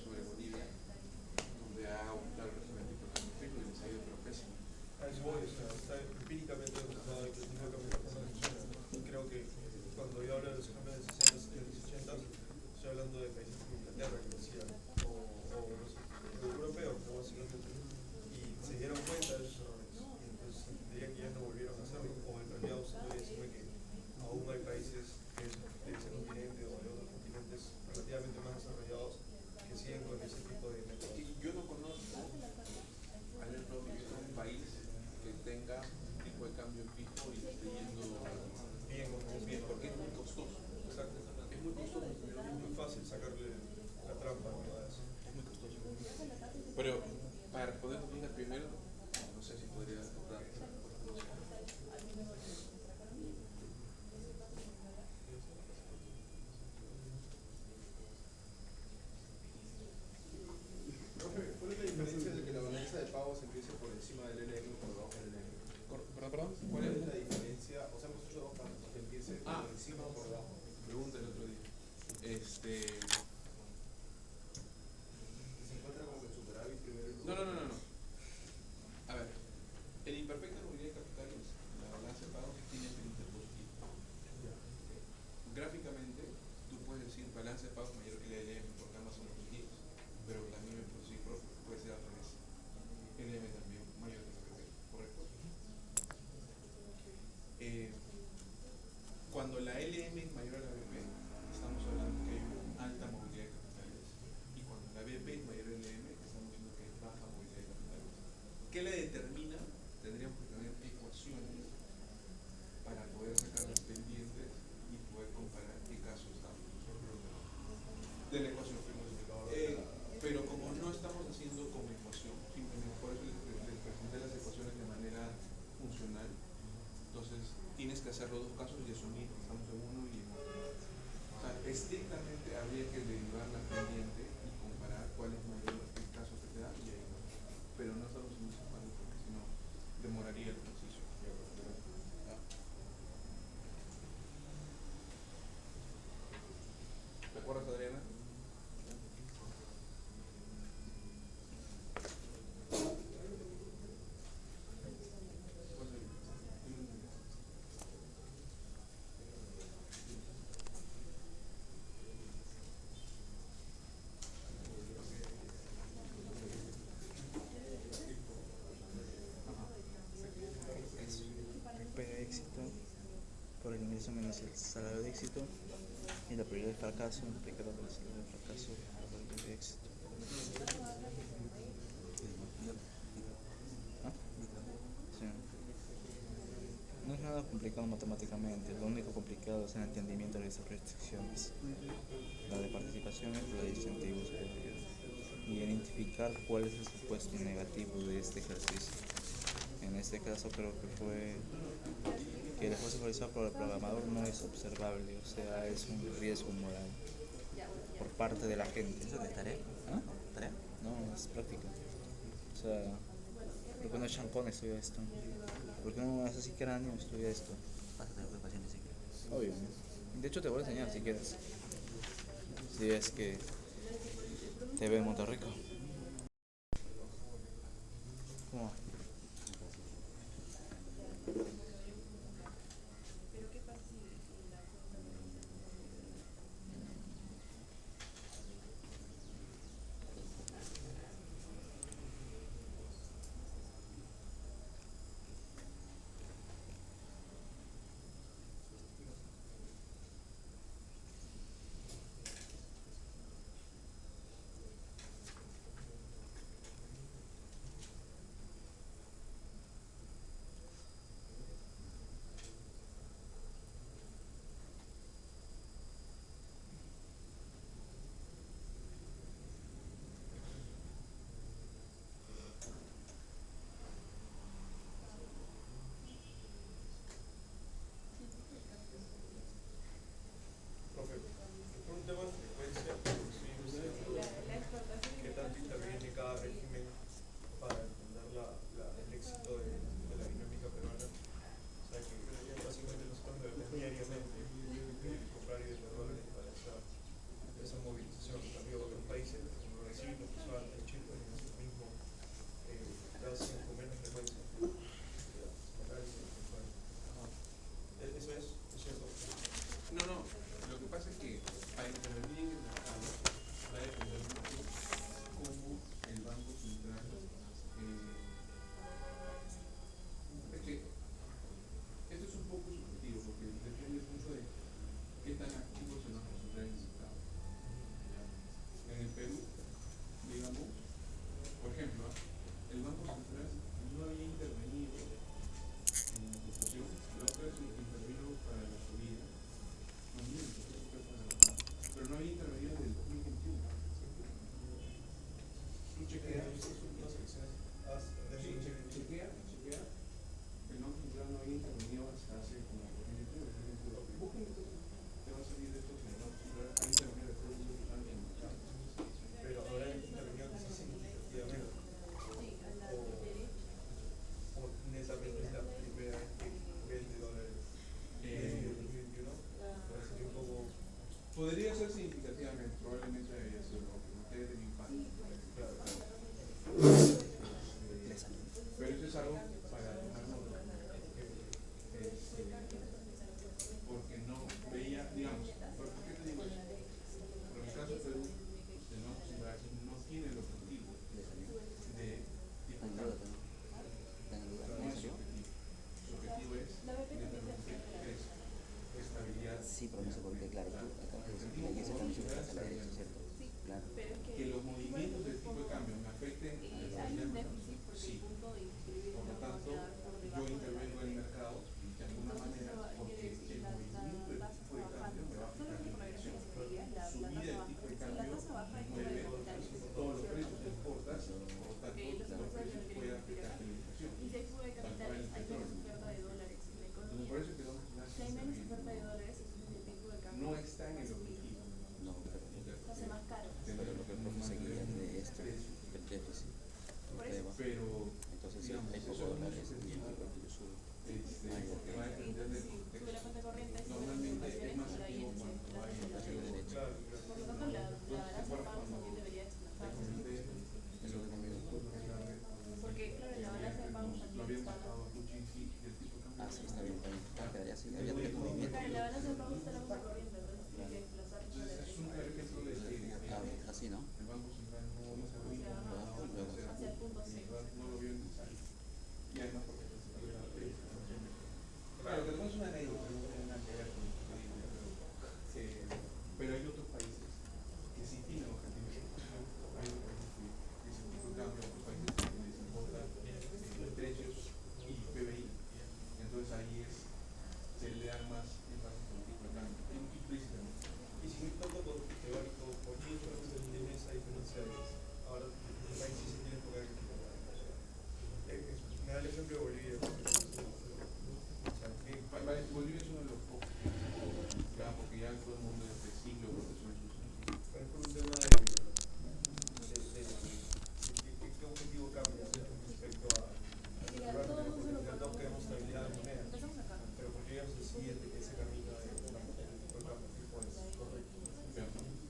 sobre Bolivia, donde ha aumentado el régimen de tipo de cambio fijo y les ha ido pero pésimo. A eso voy, o sea, está empíricamente demostrado que el tipo de cambio fijo no funciona. Y creo que cuando yo hablo de los cambios de 60, 70 y 80, estoy hablando de países como Inglaterra, que decía, o no sé, europeos, ¿no? Básicamente. Y se dieron cuenta de esos errores. Y entonces entendería que ya no volvieron a hacerlo. O en realidad usted podría decirme que aún hay países de ese continente o de otros continentes relativamente más desarrollados que siguen con ese tipo de métodos. Y yo no conozco, al menos no he visto un país que tenga un tipo de cambio fijo y esté yendo Bien, bien, porque es muy costoso. exacto. Es muy costoso. Es muy fácil sacarle la trampa, ¿no? A eso. Es muy costoso. Pero para responder también al primero, no sé si podría dar esa respuesta. Profe, ¿cuál es la diferencia de que la balanza de pagos empiece por encima del LM o por debajo del LM? Perdón, ¿Cuál es la diferencia? O sea, hemos hecho dos casos, que empiece por encima o por debajo. pregunta el otro día. Que se encuentra como que superávit primero y No, luego. no, no, no, no. A ver, el imperfecto de movilidad de capitales, la balanza de pagos, tiene pendiente positivo. Gráficamente, tú puedes decir balanza de pagos mayor que el LM, porque ambas son positivas, pero también por sí propio puede ser al revés. LM también mayor que el PP, ¿correcto? Cuando la LM es mayor a la BP, estamos hablando que hay una alta movilidad de capitales. Y cuando la BP es mayor a la LM, estamos diciendo que hay baja movilidad de capitales. ¿Qué la determina? Tendríamos que tener ecuaciones para poder sacar las pendientes y poder comparar qué caso estamos de la ecuación. Pero como no estamos haciendo como ecuación, simplemente por eso les presenté las ecuaciones de manera funcional. Entonces tienes que hacer los dos casos y asumir que estamos en uno y en otro. O sea, estrictamente habría que derivar la pendiente y comparar cuál es mayor el caso que te da y ahí no. Pero no estamos en ese caso porque si no demoraría el ejercicio. ¿Te acuerdas, Adriana? Es el P de éxito por el ingreso menos el salario de éxito y la probabilidad de fracaso implicada por el salario de fracaso por la probabilidad de éxito. ¿Ah? Sí. No es nada complicado matemáticamente, lo único complicado es el entendimiento de esas restricciones, la de participaciones, la de incentivos y identificar cuál es el supuesto negativo de este ejercicio. En este caso creo que fue que el esfuerzo realizado por el programador no es observable, o sea, es un riesgo moral por parte de la gente. ¿Eso de tarea? ¿Ah? ¿Tarea? No, es práctica. O sea, ¿por qué no Chancón estudia esto? ¿Por qué no Así Cráneo estudia esto? Vas a tener preocupaciones si quieres. Obvio. De hecho, te voy a enseñar si quieres. Si es que te ve en Monterrico. ¿Cómo? Sí, pero no sé por qué, claro, tú acabas de decir que la Y se también se pasa a la derecha, ¿cierto? Sí, Claro. pero es Que los movimientos del tipo de cambio me afecten a la hay un velocidad. déficit porque Sí. el punto de inscribir Por lo no va a tanto, quedar por yo debajo de intervengo en el la mercado de alguna entonces manera eso porque quiere decir el la movimiento del tasa tipo de está cambio bajando. me va a afectar Solamente mi por la inversión. gracia que se la Subida del tasa tipo de baja. Si la cambio tasa baja hay mueve que capitales. todos los precios que importas, por lo tanto Porque los los precios inversores pueden no quieren afectar invertir acá. la inflación. Y si hay fuga de Tal cual capitales, el hay menos petróleo. oferta de dólares en la Entonces economía. por eso que dos Si hay menos oferta de dólares, entonces el tipo de cambio no está en va a el subir. objetivo. No, pero, Se hace más caro. pero lo que el profe seguía de esto, el déficit. Por Porque eso. va- Pero entonces si digamos, hay eso pocos es muy dólares y subjetivo, el precio sube. porque va a depender de Entonces, si sube la cuenta corriente, normalmente es más la activo INC, cuando la hay tasa de inflación. la derecha. Claro, Por lo tanto, la balanza de pagos también debería desplazarse. Eso es conmigo. Porque, claro, la balanza de pagos Lo también habían está. bajado mucho y sí, y el tipo de cambio. Ah, sí, está bien, también. Ah, quedaría así, había tres movimientos. Claro, la balanza de pagos está en la cuenta corriente, entonces tiene que desplazarse a la Entonces es un derecha. claro ejemplo de que Ah, así, ¿no? el Banco Central no se O sea, hacia el punto C. no lo vio necesario. Y además porque claro, que no es una ley, no tiene nada que ver con lo que digo, pero hay otros países que sí tienen objetivos. Hay otros países que ese tipo de cambio, otros países que les importa precios y PBI. Entonces ahí se le dan más énfasis al tipo de cambio, implícitamente. y si un poco teórico, ¿por qué tiene esa diferencia de ahora el país sí se tiene que pagar el tipo de cambio? Me da el ejemplo de Bolivia. O sea, que Bolivia es uno de los pocos, ya, porque ya todo el mundo desde el siglo protestó en sus pero es por un tema de qué objetivo cambia respecto a Mira, lugar todo porque eso lo todos podemos. queremos estabilidad de moneda. Empezamos acá. Pero ¿por qué ellos deciden ese camino de tipo de cambio? Tipo es correcto.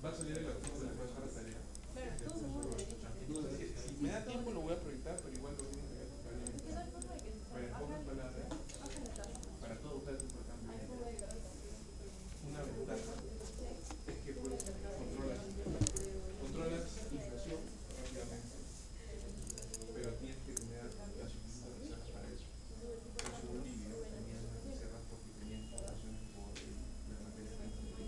Va a salir el artículo de la profesora Tarea. Claro, todos somos de derecha. Si me da tiempo lo voy a proyectar, pero igual lo tienen que ver. Es que no hay forma de que Pero en pocas palabras, bajen la tasa. para todo usar el tipo de cambio, Hay fuga de capitales. una ventaja es que pues, controlas inflación rápidamente, pero tienes que tener las suficientes reservas para eso. Por eso Bolivia tenía las reservas porque tenía importaciones por las materias primas.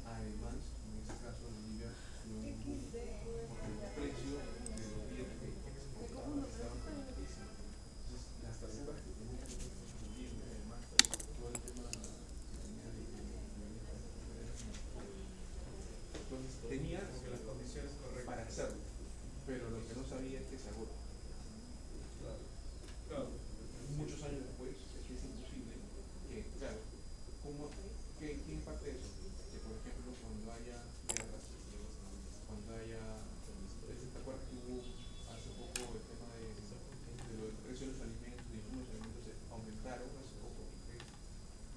Además, en este caso Bolivia no porque el precio de los bienes que exportaban estaban altísimos. Entonces, las tarjetas que tenían que consumir, además, todo el tema que tenía entonces tenía Porque las condiciones correctas. para hacerlo, pero lo que no sabía es que se agota. Claro. Claro. Muchos años después es imposible que, claro, ¿qué impacta eso? Que por ejemplo cuando haya guerras, cuando haya, ¿te acuerdas que hubo hace poco el tema de los precios de los alimentos, de insumos de alimentos aumentaron hace poco?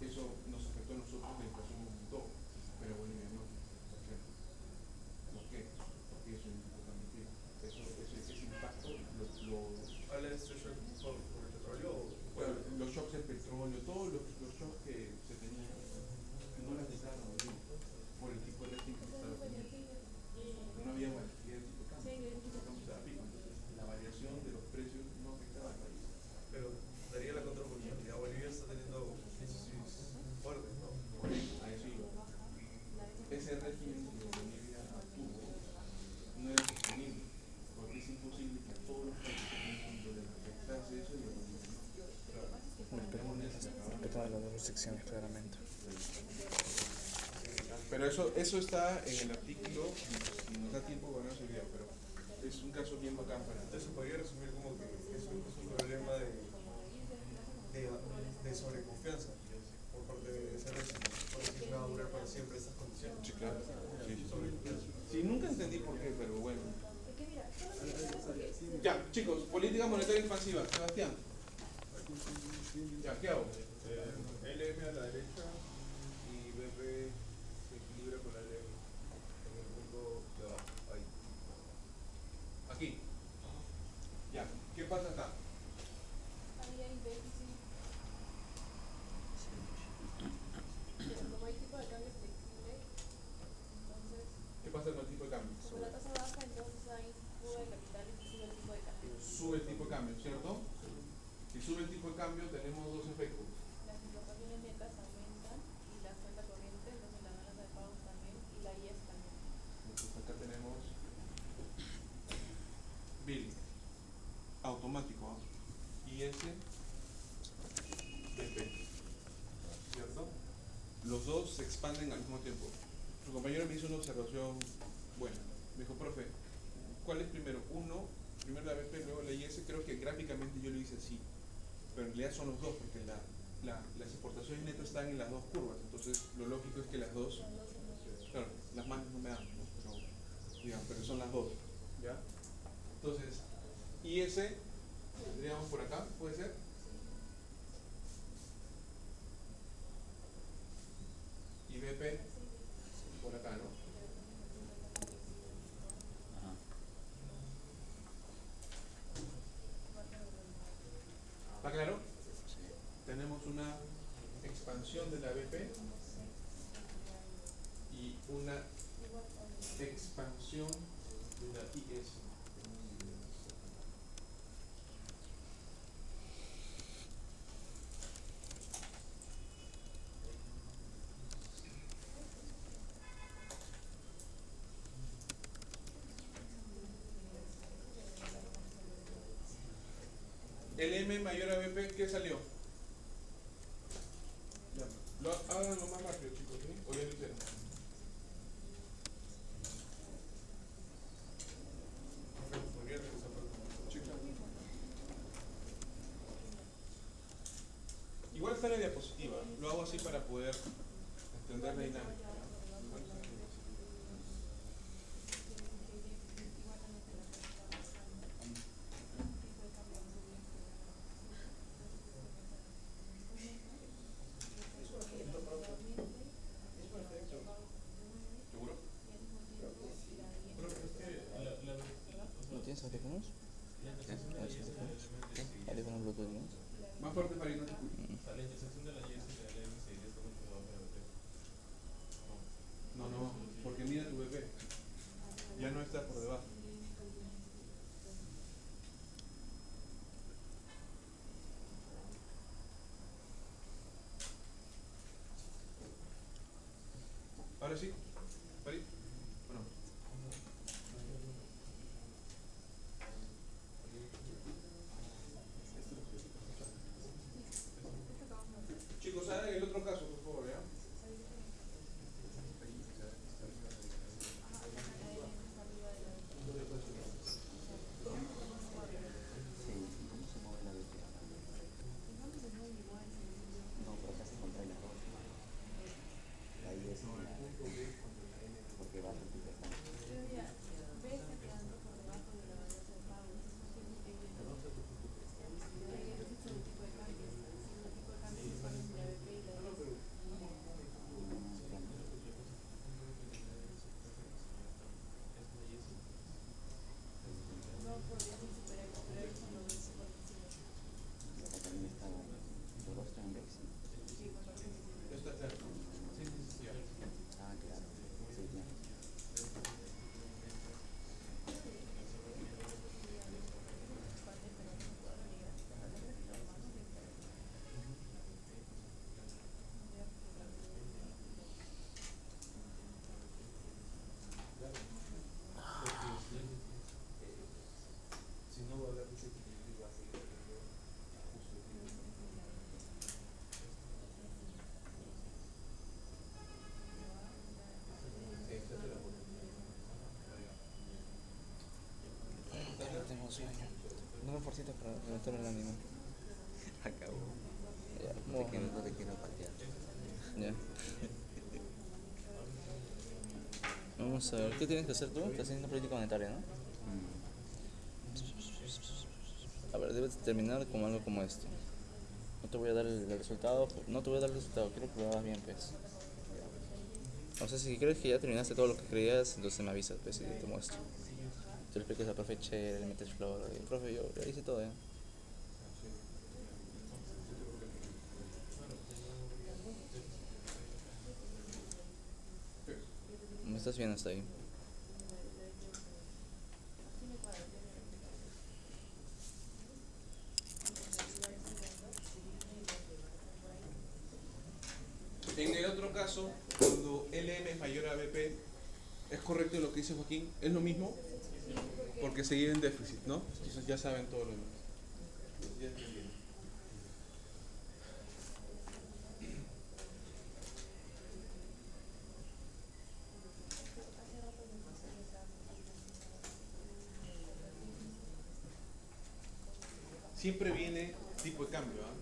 Eso nos afectó a nosotros, la inflación aumentó, pero Bolivia no. ¿Por qué? ¿Por qué? Porque eso es un tipo de cambio fijo. Ese impacto ¿Habla de este shock por el petróleo o bueno, los shocks del petróleo, todos los shocks que se tenían, no las dejaron morir por el tipo de régimen que estaba teniendo. No había volatilidad de tipo de cambio, el tipo de cambio estaba fijo, entonces la variación de los precios no afectaba al país. pero daría la contraoportunidad? Bolivia está teniendo crisis fuertes, ¿no? A eso iba. Ese régimen que Bolivia tuvo no era sostenible, porque es imposible que a todos los países en el mundo les afectase eso y a Bolivia no. Respetaba las dos secciones claramente. Pero eso está en el artículo, si nos da tiempo van a subir video, pero es un caso bien bacán para Entonces se podría resumir como que es un problema de sobreconfianza por parte de ese régimen. Por decir que no va a durar para siempre estas condiciones. Sí, claro. Sí, sí. Sobreconfianza. Sí, nunca entendí por qué, pero bueno. Es que mira, solamente Ya, chicos, política monetaria expansiva. Sebastián. Ya, ¿qué hago? LM a la derecha y BP se equilibra con la LM en el punto de abajo, ahí. Aquí. Ya, ¿qué pasa acá? ahí hay déficit. Pero como hay tipo de cambio flexible, entonces, ¿Qué pasa con el tipo de cambio? como la tasa baja, entonces hay fuga de capitales y sube el tipo de cambio. Sube el tipo de cambio, ¿cierto? Si sube el tipo de cambio tenemos dos efectos. Las importaciones netas aumentan los dos se expanden al mismo tiempo. Su compañero me hizo una observación buena. Me dijo, profe, ¿cuál es primero? Primero la BP, luego la IS. Creo que gráficamente yo lo hice así, pero en realidad son los dos, porque las exportaciones netas están en las dos curvas. Entonces, lo lógico es que las dos, claro, las manos no me dan, ¿no? Pero son las dos, ¿ya? Entonces, IS, tendríamos por acá, ¿puede ser? Y BP, por acá, ¿no? Ajá. ¿Está claro? Sí. Tenemos una expansión de la BP y una expansión de la IS. El M mayor a BP, ¿qué salió? Ya, háganlo más rápido, chicos, ¿sí? O ya lo hicieron. Podría realizar por Sí, claro. Igual está en la diapositiva, lo hago así para poder entender la dinámica. ¿Seguro? ¿No tienes audífonos? ¿Qué? ¿Qué? ¿Audífonos Bluetooth, no? Más fuerte para ir, no te escucho. La intersección de la Y y de la LM sería como por debajo de la BP. No, porque mira tu BP. Ya no está por debajo. Ahora sí, ¿París? ¿O no? Chicos, hagan el otro caso, por favor, ¿ya? Sí, ¿cómo se mueve la BP? No, pero acá se contrae la dos. La IS y la porque va a ser tipo de cambio. Y acá también está los dos están en Brexit. Está claro. Sí, ya. Ah, claro. Sí, claro. Si no va a haber desequilibrio y va a seguir teniendo ajuste. Ya tengo sueño. No me forcito para levantarme el ánimo. Acabó. Ya, No te quiero patear. Ya. Vamos a ver, ¿qué tienes que hacer tú? Estás haciendo política monetaria, ¿no? Mm. A ver, debes terminar con algo como esto. No te voy a dar el resultado, quiero que lo hagas bien, pues. O sea, si crees que ya terminaste todo lo que querías, entonces me avisas, pues, y te muestro. Te lo explicas al profe chévere, le metes flor, y profe, yo ya hice todo, ya. ¿Me estás bien hasta ahí? En el otro caso, cuando LM es mayor a BP, ¿es correcto lo que dice Joaquín? ¿Es lo mismo? Porque se lleva en déficit, ¿no? Entonces ya saben todo lo demás. Ya entendieron. Siempre viene tipo de cambio, ¿ah?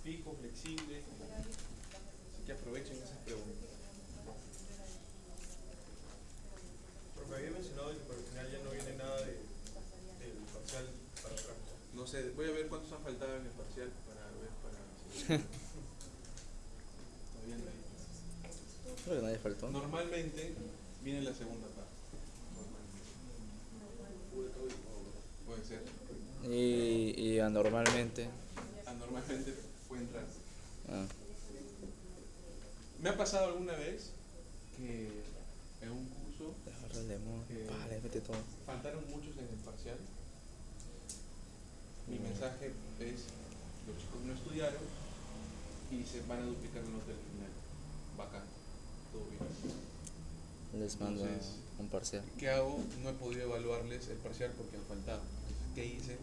Fijo, flexible. Así que aprovechen esas preguntas. Porque había mencionado que para el final ya no viene nada del parcial para atrás. No sé, voy a ver cuántos han faltado en el parcial para ver para. Todavía no hay. Creo que nadie faltó. Normalmente viene la segunda parte. Normalmente. Puede ser. Y anormalmente. Anormalmente puede entrar. Ah, Me ha pasado alguna vez que en un curso le agarra el lemon. Le mete todo. faltaron muchos en el parcial. Mi mensaje es, los chicos no estudiaron y se van a duplicar la nota al final. Bacán, todo bien. Les mando Entonces, un parcial. ¿qué hago? No he podido evaluarles el parcial porque han faltado. Entonces, ¿qué hice?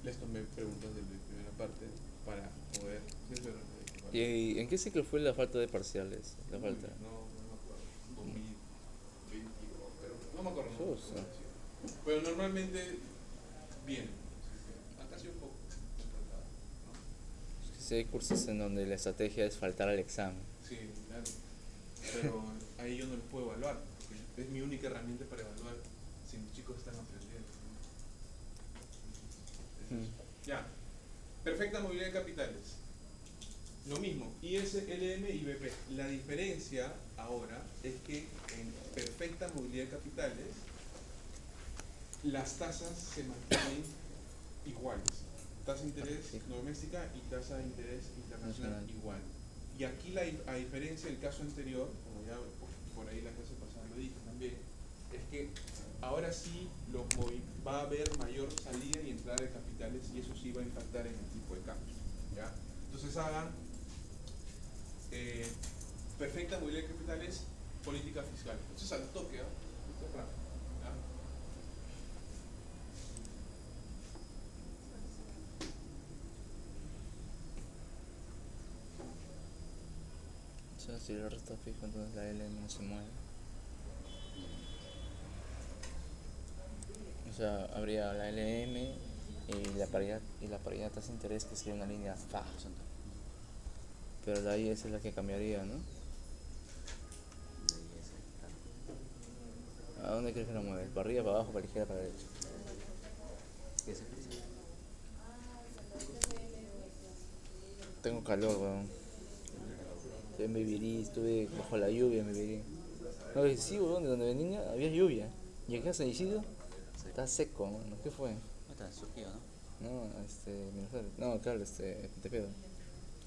Les tomé preguntas de la primera parte para poder evaluar. ¿Y en qué ciclo fue la falta de parciales? La falta. No me acuerdo. 2022, pero no me acuerdo. No, Sus, pero normalmente vienen. Acá sí un poco. ¿No? Sí, hay cursos en donde la estrategia es faltar al examen. Sí, claro. Pero ahí yo no les puedo evaluar, porque es mi única herramienta para evaluar si mis chicos están aprendiendo. Entonces, ya. Perfecta movilidad de capitales. Lo mismo, IS, LM y BP. La diferencia ahora es que en perfecta movilidad de capitales las tasas se mantienen iguales. Tasa de interés doméstica y tasa de interés internacional igual. Y aquí a diferencia del caso anterior, como ya por ahí la clase pasada lo dije también, es que ahora sí va a haber mayor salida y entrada de capitales y eso sí va a impactar en el tipo de cambio. ¿Ya? Entonces hagan perfecta movilidad de capitales, política fiscal. Entonces al toque, ¿eh? Esto es rápido, ¿ya? O sea, si el R está fijo, entonces la L no se mueve. O sea, habría la LM y la paridad tasa de interés, que sería una línea FA. Pero la IS es la que cambiaría, ¿no? ¿A dónde crees que la mueves? ¿Para arriba, para abajo, para la izquierda, para la derecha? ¿Qué se piensa? Tengo calor, weón. Estoy en Bebirí, estuve bajo la lluvia en Bebirí. No, sí, weón, de donde venía había lluvia. Llegué a San Isidro, Sí. está seco, mano. ¿Qué fue? ¿Cómo está? Surgido, ¿no? No, Miraflores. No, claro, te pedo.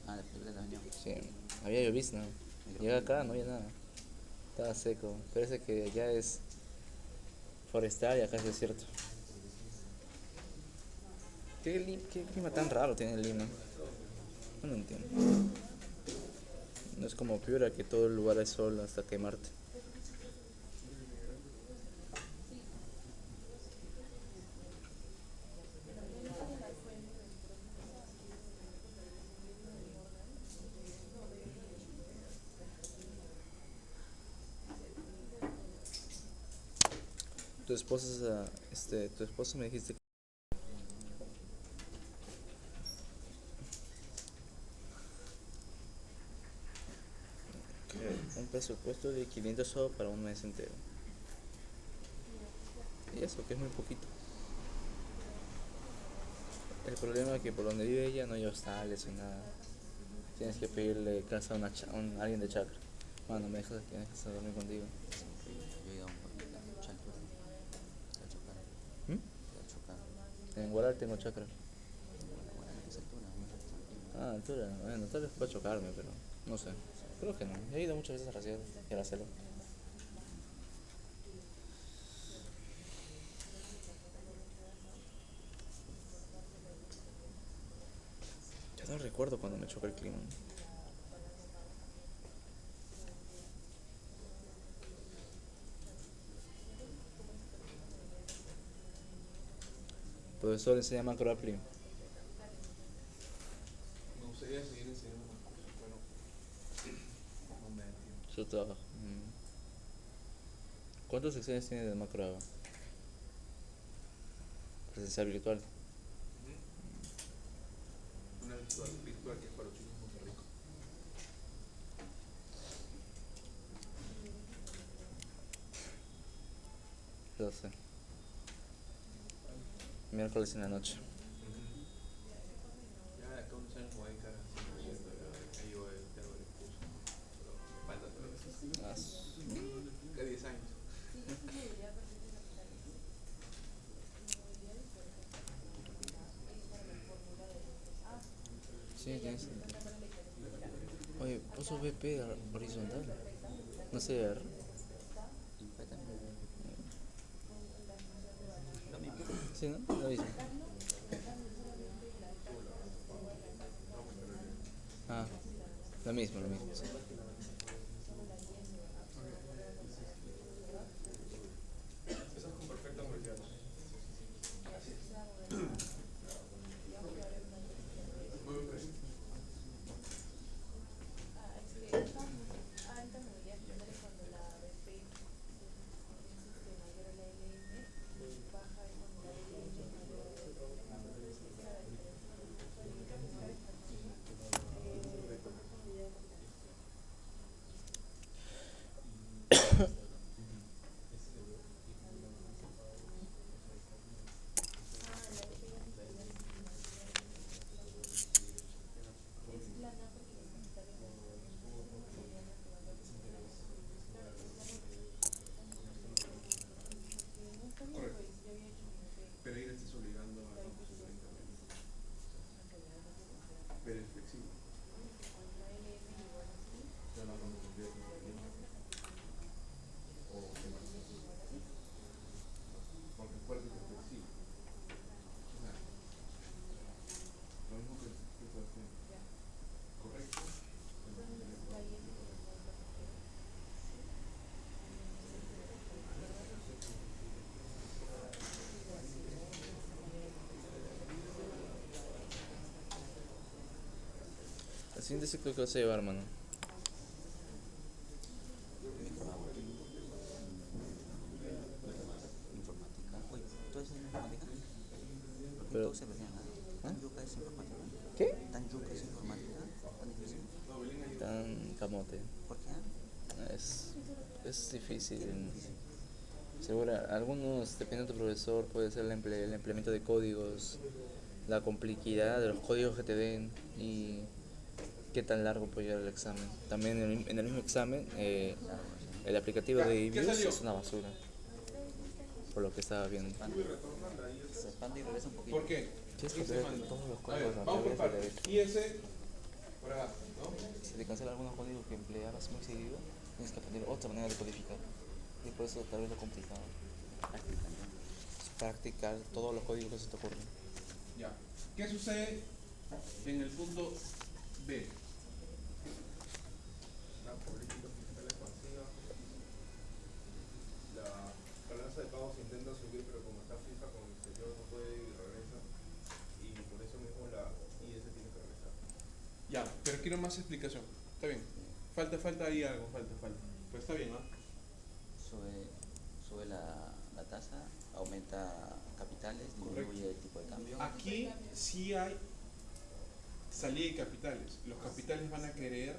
Ah, de febrero del año. Sí, había llovizna. Llegué acá, no había nada. Estaba seco. Parece que allá es forestal y acá es desierto. ¿Qué clima tan raro tiene Lima? No entiendo. No es como Piura, que todo el lugar es sol hasta quemarte. Tu esposa tu esposa me dijiste que un presupuesto de 500 solo para un mes entero. Y eso, que es muy poquito. El problema es que por donde vive ella no hay hostales ni nada. Tienes que pedirle casa a alguien de chacra. Mano, me dejas dormir contigo. Yo he ido a un chancho. Te va a chocar. ¿Mm? Te va a chocar. En Guaral tengo chacra. Bueno, esa altura, ¿no? Ah, altura. Bueno, tal vez pueda chocarme, pero no sé. Creo que no. He ido muchas veces a Raciel y a la selva. Ya no recuerdo cuando me chocó el clima. Profesor, enseña macroappli. Me gustaría seguir enseñando más cosas, pero no me da tiempo. Su trabajo. ¿Cuántas secciones tiene de macro? Presencial virtual. virtual que es para los chicos en Puerto Rico. Lo sé. Miércoles en la noche. Ya de acá unos años me voy a dedicar a ahí yo tengo el curso. Pero me falta todavía. Ah, Que 10 años. Sí, es movilidad perfecta de capitales. Inmobiliario perfecta. Es para la fórmula de los. Ah, sí, ya, tienes. están de acuerdo en la diferencia. Oye, uso BP horizontal. No sé, R. Impeta. Lo mismo. Sí, ¿no? Lo mismo. Ah, lo mismo, lo mismo. Sí. Esa es con perfecta movilidad. Muy buen precio. Ah, es que esta alta movilidad capital es cuando la BP es mayor a la LM y baja es cuando la LM es mayor a la BP. Esa es la diferencia. Es plana porque los capitales no serían las que van a no está bien, Correcto. pues ya había hecho mi BP. Pero ahí le estás obligando a no consumir internet. Pero es flexible. La LM igual así. Ya no cuando se empieza a consumir. O qué más. Porque acuérdate que es flexible. O sea, lo mismo que estás haciendo. Correcto. El siguiente ciclo que vas a llevar, hermano. Microagua. Informática. Uy, ¿tú haces informática? Porque Pero- todos se venían a. ¿Tan yuca es informática? ¿Qué? ¿Tan yuca es informática? ¿Tan difícil? Tan camote. ¿Por qué? Es difícil. Seguro, algunos, dependiendo de tu profesor, puede ser el implemento de códigos, la complejidad de los códigos que te den y qué tan largo puede llegar el examen. También en el mismo examen, el aplicativo Ya, de ¿qué Views salió? es una basura, por lo que estaba viendo. Se expande y regresa un poquito. ¿Por qué? Tienes ¿Qué que se ver manda? todos los A códigos ver, vamos por anteriores de partes. derecho. Y ese, por acá, ¿no? Si te cancelan algunos códigos que empleabas muy seguido, tienes que aprender otra manera de codificar. Y por eso tal vez lo complicado. Práctica, ¿no? Es practicar todos los códigos que se te ocurren. Ya. ¿Qué sucede en el punto B? La política fiscal expansiva. La balanza de pagos intenta subir, pero como está fija con el exterior no puede y regresa. Y por eso mismo la IS tiene que regresar. Ya, pero quiero más explicación. Está bien. Falta ahí algo, falta. Pues está bien, ¿no? Sube la tasa, aumenta capitales, disminuye Correcto. el tipo de cambio. Aquí sí hay salida de capitales. Los capitales van a querer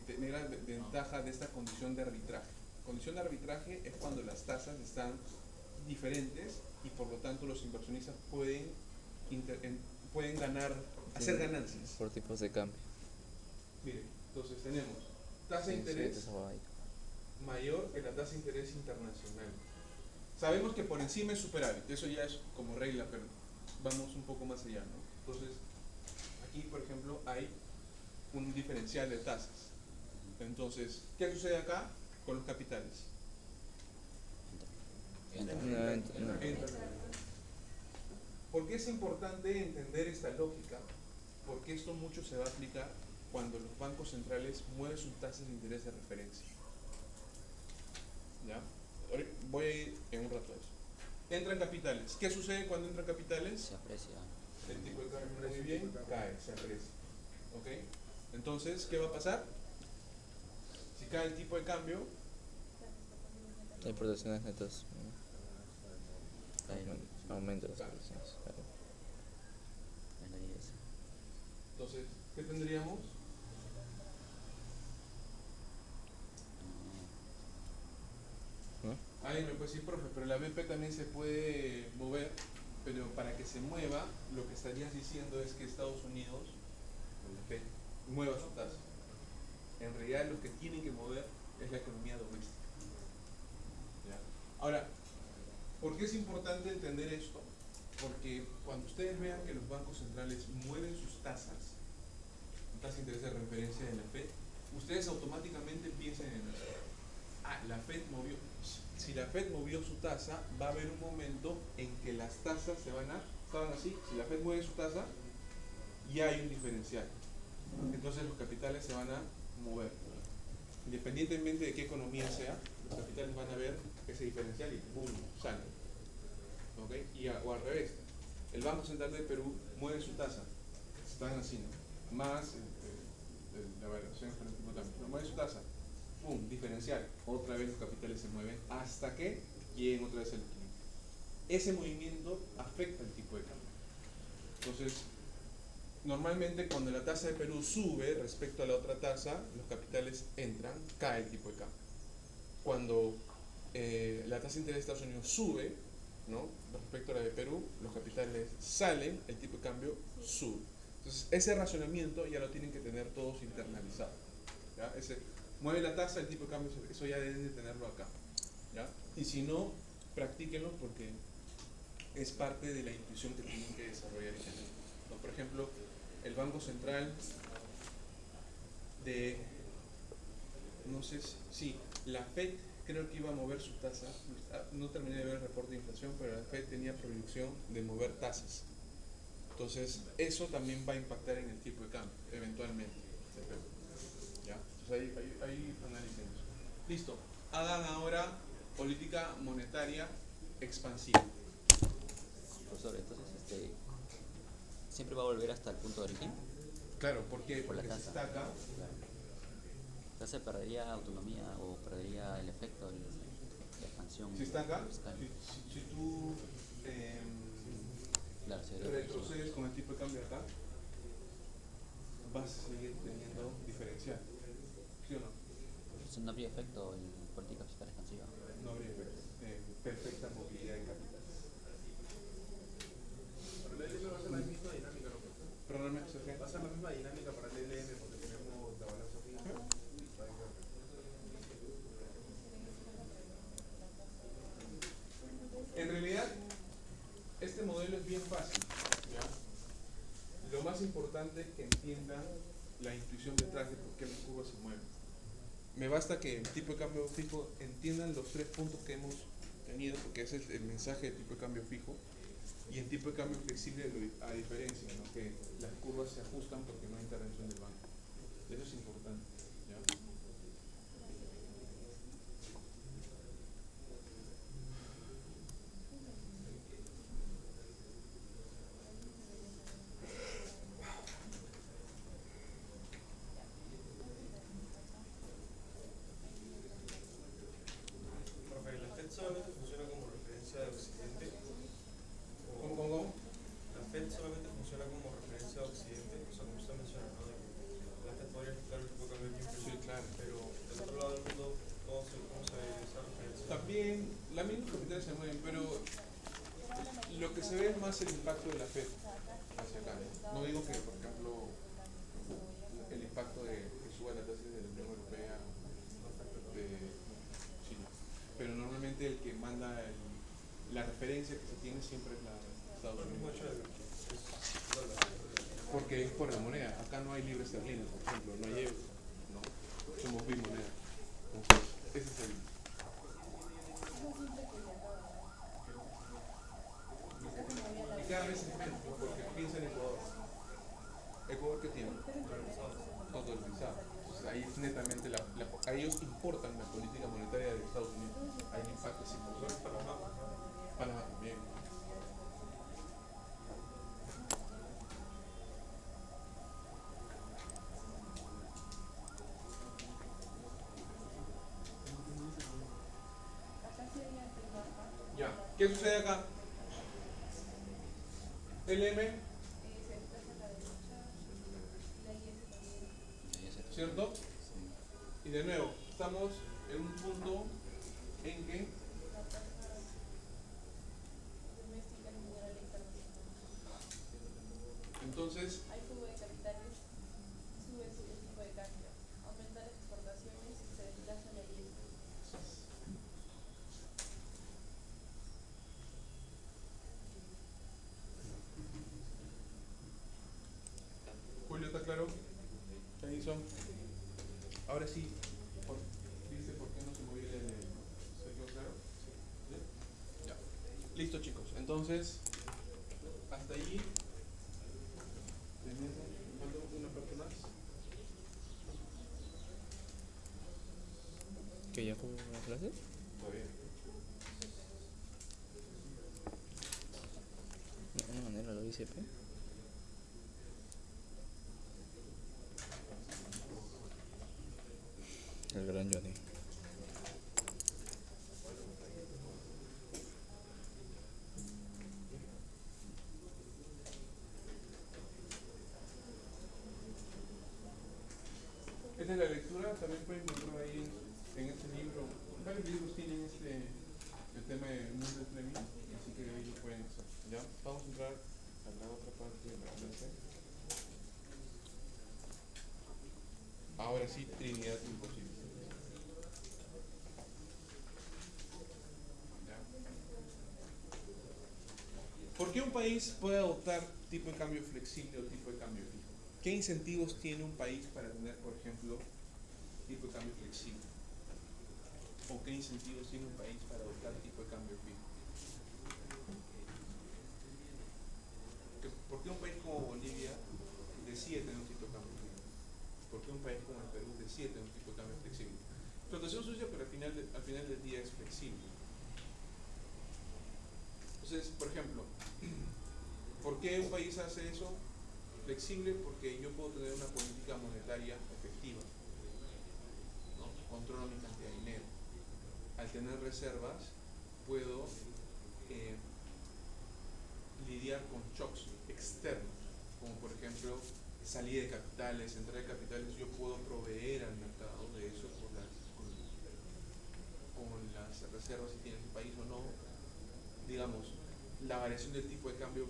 tener la ventaja de esta condición de arbitraje. Condición de arbitraje es cuando las tasas están diferentes y por lo tanto los inversionistas pueden ganar, hacer ganancias. Por tipos de cambio. Miren, entonces tenemos tasa de Sí, interés esa huevada. mayor que la tasa de interés internacional. Sabemos que por encima es superávit, eso ya es como regla, pero vamos un poco más allá, ¿no? Entonces, aquí, por ejemplo, hay un diferencial de tasas. Entonces, ¿qué sucede acá con los capitales? Entran. ¿Por qué es importante entender esta lógica? Porque esto mucho se va a aplicar cuando los bancos centrales mueven sus tasas de interés de referencia. ¿Ya? Voy a ir en un rato a eso. Entran capitales. ¿Qué sucede cuando entran capitales? Se aprecia. El tipo de cambio muy bien, cae, se aprecia. ¿Ok? Entonces, ¿qué va a pasar? Si cae el tipo de cambio, Hay importaciones netas. Cae, Aumenta las importaciones. Claro. en la IS. Entonces, ¿qué tendríamos? Alguien me puede decir, profe, pero la BP también se puede mover, pero para que se mueva, lo que estarías diciendo es que Estados Unidos, con la Fed, mueva su tasa. En realidad lo que tienen que mover es la economía doméstica. ¿Ya? Ahora, ¿por qué es importante entender esto? Porque cuando ustedes vean que los bancos centrales mueven sus tasas, tasa de interés de referencia de la Fed, ustedes automáticamente piensen en eso. Ah, la Fed movió. Si la Fed movió su tasa, va a haber un momento en que las tasas estaban así. Si la Fed mueve su tasa, ya hay un diferencial. Entonces los capitales se van a mover. Independientemente de qué economía sea, los capitales van a ver ese diferencial y ¡pum! Salen. ¿Ok? O al revés. El Banco Central de Perú mueve su tasa. Están así, ¿no? Más la variación con el tipo de cambio. Pero mueve su tasa. ¡Pum! Diferencial. Otra vez los capitales se mueven hasta que lleguen otra vez al equilibrio. Ese movimiento afecta el tipo de cambio. Entonces, normalmente cuando la tasa de Perú sube respecto a la otra tasa, los capitales entran, cae el tipo de cambio. Cuando la tasa de interés de Estados Unidos sube, ¿no?, respecto a la de Perú, los capitales salen, el tipo de cambio sube. Entonces, ese razonamiento ya lo tienen que tener todos internalizado. ¿Ya? Mueve la tasa, el tipo de cambio, eso ya deben de tenerlo acá. ¿Ya? Y si no, practíquenlo porque es parte de la intuición que tienen que desarrollar y tener. ¿No? Por ejemplo, el Banco Central no sé si la Fed creo que iba a mover su tasa, no terminé de ver el reporte de inflación, pero la Fed tenía proyección de mover tasas. Entonces, eso también va a impactar en el tipo de cambio, eventualmente. ¿Ya? Entonces, ahí analicen eso. Listo. Hagan ahora política monetaria expansiva. Profesor, entonces siempre va a volver hasta el punto de origen. Claro, ¿por qué? Por la Porque si tasa. está acá, Claro. Entonces perdería autonomía o perdería el efecto de la expansión si está acá, fiscal. si tú Claro, sería retrocedes con el tipo de cambio acá, vas a seguir teniendo diferencial. ¿Sí o no? Entonces no habría efecto en política fiscal expansiva. No habría perfecta movilidad de capitales. Pero el LM va a ser la misma dinámica, ¿no? Pero realmente se Va a ser la misma dinámica para el LM porque tenemos la balanza fija. En realidad, este modelo es bien fácil. ¿Ya? Lo más importante es que entiendan la intuición detrás de por qué las curvas se mueven. Me basta que en tipo de cambio fijo entiendan los 3 puntos que hemos tenido, porque ese es el mensaje de tipo de cambio fijo, y en tipo de cambio flexible a diferencia, ¿no?, que las curvas se ajustan porque no hay intervención del banco. Eso es importante. ¿Ya? Profe, ¿la FED solamente funciona como referencia de Occidente? ¿Cómo? ¿La FED solamente funciona como referencia de Occidente? O sea, como usted menciona, ¿no? De que la FED podría fijar el tipo de cambio aquí, Sí, claro. pero del otro lado del mundo, ¿cómo se ve esa referencia? También, la misma capitales se mueven, pero lo que se ve es más el impacto de la Fed hacia acá. No digo que, por ejemplo, el impacto de que suba la tasa de la Unión Europea de China, pero normalmente el que manda la referencia que se tiene siempre es la de Estados Por el mismo Unidos. hecho de que es dólar. Porque es por la moneda. Acá no hay libre esterlina, por ejemplo, no hay euro, no. Somos bimoneda. Entonces, ese es el. Y cada vez es menos, ¿no? Porque piensa en Ecuador. ¿Ecuador qué tiene? Todo dolarizado. Entonces ahí es netamente a ellos importan la política monetaria de Estados Unidos. Hay un impacto así por Igual Panamá, Panamá también. Ya. ¿Qué sucede acá? LM ¿cierto? Y de nuevo, estamos en un punto en que La tasa doméstica en general e internacional. entonces Hay fuga de capitales, sube el tipo de cambio, aumenta las exportaciones y se desplaza la riqueza. Julio, ¿está claro? Ahí son. Ahora sí, ¿viste por qué no se movió el ¿Se quedó claro? Sí. Ya. Listo, chicos. Entonces, hasta allí tenemos falta una parte más. ¿Que ya como una clase? Todavía. De alguna manera lo hice, pe. El gran Johnny. Esta es la lectura, también pueden encontrar ahí en este libro. Varios libros tienen el tema de mundo del premio, así que ahí lo pueden hacer. ¿Ya? Vamos a entrar a la otra parte de la clase. Ahora sí, Trinidad imposible. ¿Ya? ¿Por qué un país puede adoptar tipo de cambio flexible o tipo de cambio fijo? ¿Qué incentivos tiene un país para tener, por ejemplo, tipo de cambio flexible? ¿O qué incentivos tiene un país para adoptar tipo de cambio fijo? ¿Por qué un país como Bolivia decide tener un tipo de cambio fijo? ¿Por qué un país como el Perú decide tener un tipo de cambio flexible? Flotación sucia, pero al final del día es flexible. Entonces, por ejemplo, ¿por qué un país hace eso? Flexible porque yo puedo tener una política monetaria efectiva, ¿no? Controlo mi cantidad de dinero. Al tener reservas, puedo lidiar con shocks externos, como por ejemplo salida de capitales, entrada de capitales. Yo puedo proveer al mercado de eso con las reservas si tiene el país o no. Digamos, la variación del tipo de cambio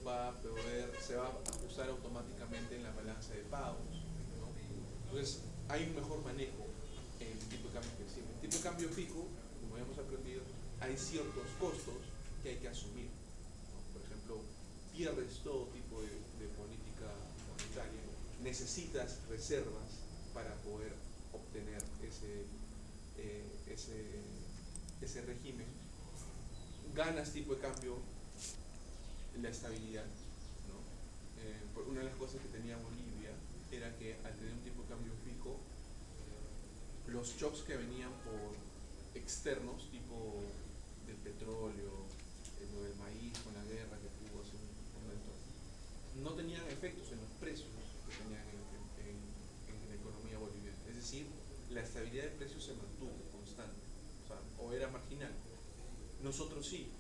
se va a ajustar automáticamente en la balanza de pagos, ¿no? Entonces, hay un mejor manejo en el tipo de cambio flexible. El tipo de cambio fijo, como hemos aprendido, hay ciertos costos que hay que asumir, ¿no? Por ejemplo, pierdes todo tipo de política monetaria, necesitas reservas para poder obtener ese régimen. Ganas tipo de cambio la estabilidad, ¿no? Una de las cosas que tenía Bolivia era que al tener un tipo de cambio fijo, los shocks que venían por externos, tipo del petróleo, lo del maíz con la guerra que tuvo hace un momento, no tenían efectos en los precios que tenían en la economía boliviana. Es decir, la estabilidad de precios se mantuvo constante, o era marginal. Nosotros sí,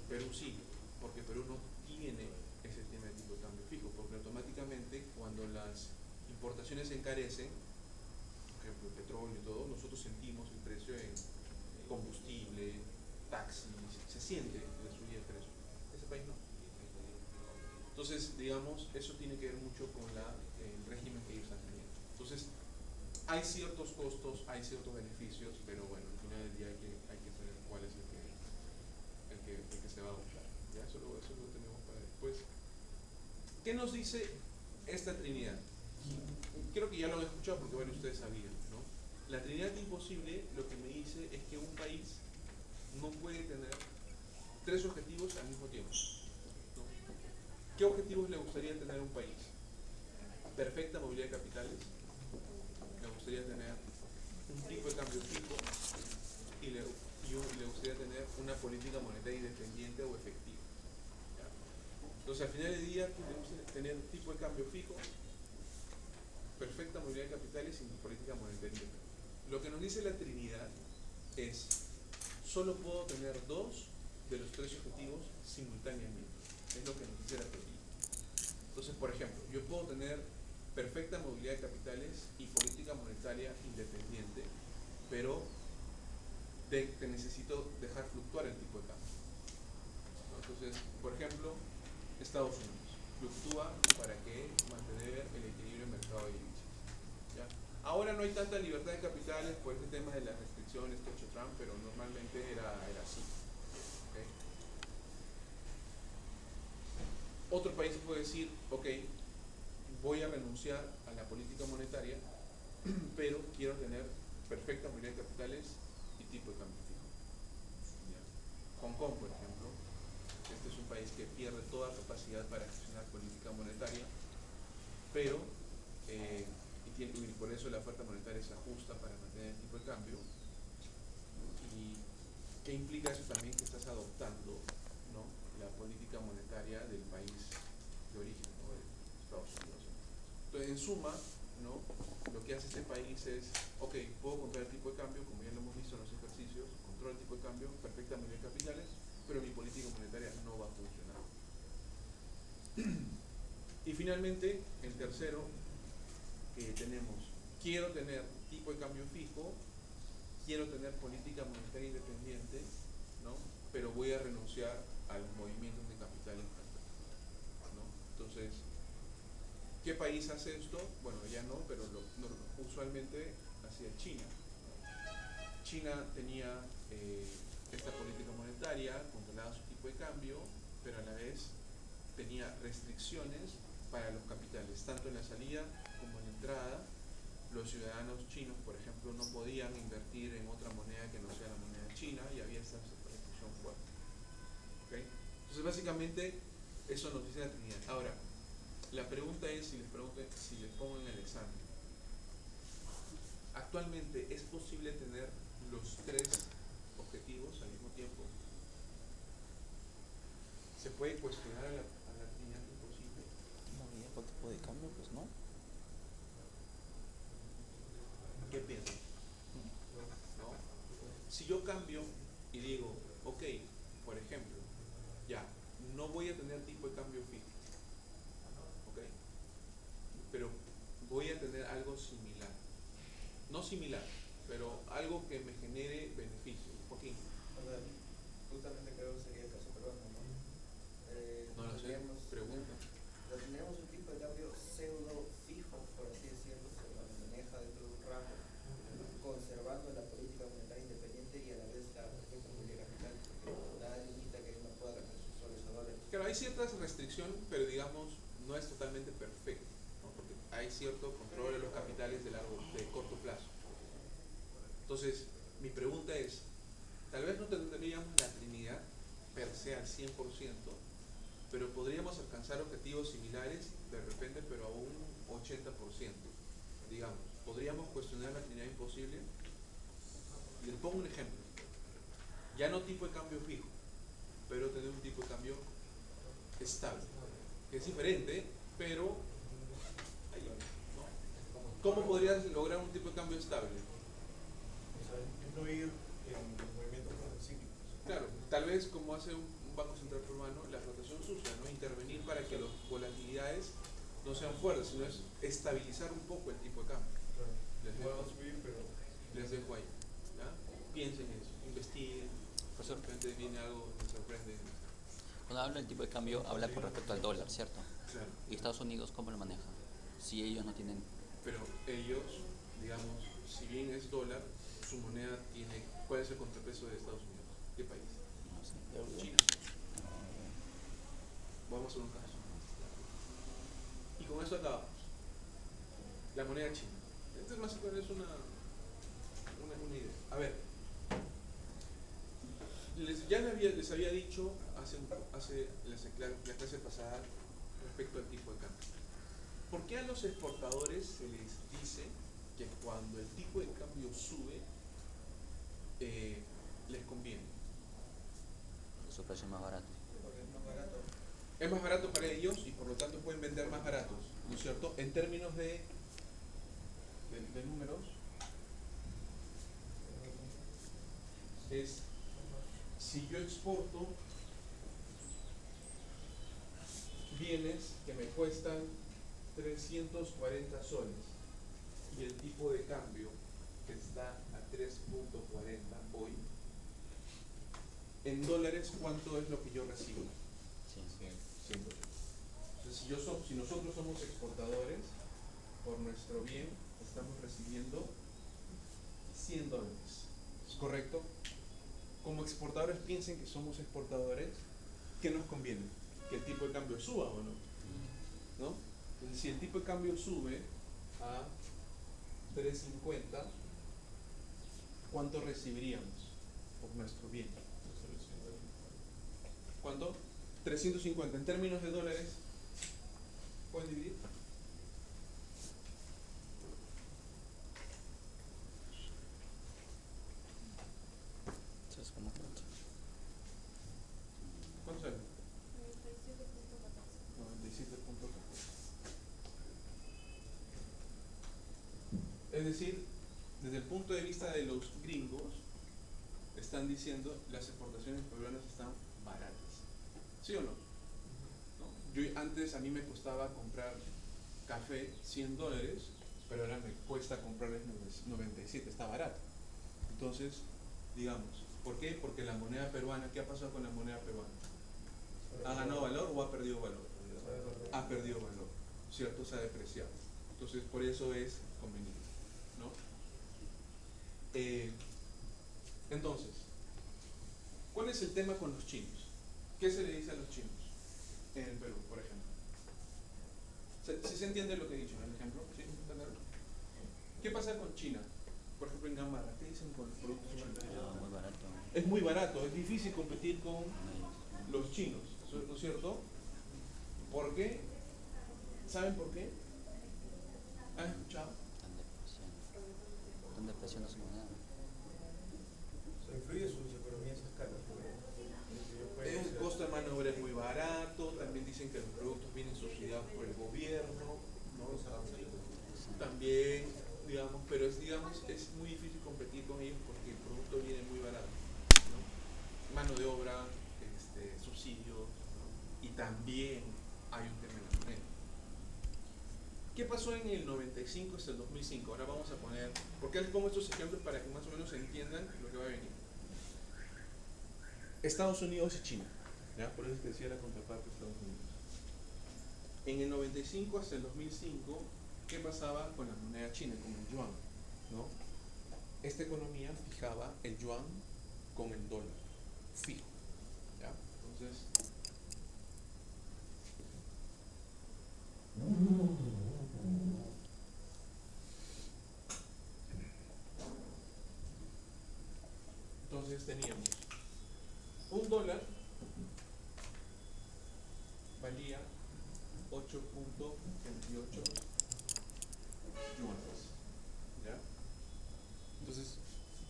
Perú sí, porque Perú no tiene ese tema de tipo de cambio fijo, porque automáticamente cuando las importaciones se encarecen, por ejemplo el petróleo y todo, nosotros sentimos el precio en combustible, taxis, se siente la subida de precio. Ese país no. Entonces, digamos, eso tiene que ver mucho con el régimen que ellos han tenido. Entonces, hay ciertos costos, hay ciertos beneficios, pero bueno, al final del día hay que saber cuál es el que se va a adoptar. ¿Ya? Eso lo tenemos para después. ¿Qué nos dice esta Trinidad? Creo que ya lo han escuchado porque bueno, ustedes sabían, ¿no? La Trinidad imposible lo que me dice es que un país no puede tener tres objetivos al mismo tiempo, ¿no? ¿Qué objetivos le gustaría tener a un país? Perfecta movilidad de capitales, le gustaría tener un tipo de cambio fijo y le gustaría tener una política monetaria independiente o efectiva. ¿Ya? Entonces, al final del día, tenemos que tener un tipo de cambio fijo, perfecta movilidad de capitales y política monetaria independiente. Lo que nos dice la Trinidad es, solo puedo tener dos de los tres objetivos simultáneamente. Es lo que nos dice la Trinidad. Entonces, por ejemplo, yo puedo tener perfecta movilidad de capitales y política monetaria independiente, pero te necesito dejar fluctuar el tipo de cambio, ¿no? Entonces, por ejemplo, Estados Unidos fluctúa para que mantener el equilibrio en mercado de divisas, ¿ya? Ahora no hay tanta libertad de capitales por este tema de las restricciones que ha hecho Trump, pero normalmente era así, ¿ok? Otro país puede decir, ok, voy a renunciar a la política monetaria, pero quiero tener perfecta movilidad de capitales y tipo de cambio fijo, ¿ya? Hong Kong, por ejemplo, este es un país que pierde toda capacidad para gestionar política monetaria, pero y por eso la oferta monetaria se ajusta para mantener el tipo de cambio. ¿Y qué implica eso también? Que estás adoptando, ¿no?, la política monetaria del país de origen, ¿no?, de Estados Unidos. Entonces, en suma, ¿no?, lo que hace este país es, ok, puedo controlar el tipo de cambio, como ya lo hemos visto en los ejercicios, controlo el tipo de cambio, perfecta movilidad de capitales, pero mi política monetaria no va a funcionar. Y finalmente, el tercero que tenemos, quiero tener tipo de cambio fijo, quiero tener política monetaria independiente, ¿no?, pero voy a renunciar a los movimientos de capitales, ¿no? Entonces, ¿qué país hace esto? Bueno, ya no, pero usualmente hacía China, ¿no? China tenía esta política monetaria, controlaba su tipo de cambio, pero a la vez tenía restricciones para los capitales, tanto en la salida como en la entrada. Los ciudadanos chinos, por ejemplo, no podían invertir en otra moneda que no sea la moneda china, y había esta restricción fuerte, ¿okay? Entonces, básicamente, eso nos dice la Trinidad. Ahora, la pregunta es, si les pongo en el examen, ¿actualmente es posible tener los tres objetivos al mismo tiempo? ¿Se puede cuestionar a la Trinidad imposible? Movilidad por tipo de cambio, pues no. ¿Qué piensas? ¿No? Si yo cambio y digo, ok, por ejemplo, ya, no voy a tener tipo de cambio fijo, ok, pero voy a tener algo similar. No similar, pero algo que me genere beneficio. Joaquín. O sea, justamente creo que sería el caso peruano, ¿no? No lo sé, pregunta. Tendríamos un tipo de cambio pseudo fijo, por así decirlo, se maneja dentro de un rango, conservando la política monetaria independiente y a la vez la perfecta movilidad capital, porque nada limita que uno pueda cambiar sus soles a dólares. Claro, hay ciertas restricciones, pero digamos, no es totalmente perfecto, ¿no? Porque hay cierto control de los capitales de corto plazo. Entonces, mi pregunta es, tal vez no tendríamos la Trinidad per se al 100%, pero podríamos alcanzar objetivos similares de repente, pero a un 80%, digamos. ¿Podríamos cuestionar la Trinidad imposible? Les pongo un ejemplo. Ya no tipo de cambio fijo, pero tener un tipo de cambio estable, que es diferente, pero ¿no? ¿Cómo podrías lograr un tipo de cambio estable? O sea, influir en los movimientos contracíclicos. Claro, tal vez como hace un Banco Central peruano, la flotación sucia, ¿no? Intervenir para que las volatilidades no sean fuertes, sino es estabilizar un poco el tipo de cambio. Claro. Les Igual va dejo, a subir, pero les dejo ahí, ¿ya? Piensen en eso, investiguen, de repente viene algo que les sorprende. Cuando habla del tipo de cambio, habla con respecto al dólar, ¿cierto? Claro. ¿Y Estados Unidos cómo lo maneja? Si ellos no tienen... Pero ellos, digamos, si bien es dólar, su moneda tiene... ¿Cuál es el contrapeso de Estados Unidos? ¿Qué país? No sé. China. Vamos a hacer un caso. Y con eso acabamos. La moneda china. Esto es más o menos una idea. A ver. Les había dicho hace la clase pasada respecto al tipo de cambio. ¿Por qué a los exportadores se les dice que cuando el tipo de cambio sube, les conviene? Su precio es más barato. Porque es más barato. Es más barato para ellos y por lo tanto pueden vender más baratos, ¿no es cierto? En términos de números, es si yo exporto bienes que me cuestan 340 soles y el tipo de cambio que está a 3.40 hoy, en dólares, ¿cuánto es lo que yo recibo? 100 dólares. Entonces, si nosotros somos exportadores, por nuestro bien, estamos recibiendo 100 dólares. ¿Es correcto? Como exportadores, piensen que somos exportadores, ¿qué nos conviene? Que el tipo de cambio suba o no. ¿No? Entonces, si el tipo de cambio sube a 3.50, ¿cuánto recibiríamos por nuestro bien? ¿Cuánto? 350. En términos de dólares, ¿pueden dividir? ¿Sabes cómo cuánto? ¿Cuánto sale? 97.14. Es decir, desde el punto de vista de los gringos, están diciendo las exportaciones peruanas están baratas. ¿Sí o no? Antes a mí me costaba comprar café 100 dólares, pero ahora me cuesta comprarles 97, está barato. Entonces, digamos, ¿por qué? Porque la moneda peruana, ¿qué ha pasado con la moneda peruana? ¿Ha ganado valor o ha perdido valor? Ha perdido valor, ¿cierto? Se ha depreciado. Entonces, por eso es conveniente, ¿no? Entonces, ¿cuál es el tema con los chinos? ¿Qué se le dice a los chinos en el Perú, por ejemplo? ¿Sí se entiende lo que he dicho en el ejemplo? ¿Sí? ¿Qué pasa con China? Por ejemplo, en Gamarra, ¿qué dicen con los productos chinos? Muy barato. Es muy barato, es difícil competir con los chinos, ¿no es cierto? ¿Por qué? ¿Saben por qué? ¿Han escuchado? Están depreciando su moneda. O sea, influye sus economías a escala. El costo de mano de obra es muy barato, también dicen que los productos vienen subsidiados por el gobierno, ¿no? O sea, también, digamos, pero es muy difícil competir con ellos porque el producto viene muy barato, ¿no? Mano de obra, subsidios, ¿no? Y también hay un tema en la moneda. ¿Qué pasó en el 95 hasta el 2005? Ahora vamos a poner, porque les pongo estos ejemplos para que más o menos entiendan lo que va a venir. Estados Unidos y China, ¿ya? Por eso es que decía la contraparte de Estados Unidos. En el 95 hasta el 2005, ¿qué pasaba con la moneda china, con el yuan? ¿No? Esta economía fijaba el yuan con el dólar, fijo, ¿ya? Entonces, teníamos un dólar valía 8.28 yuanes, ¿ya? Entonces,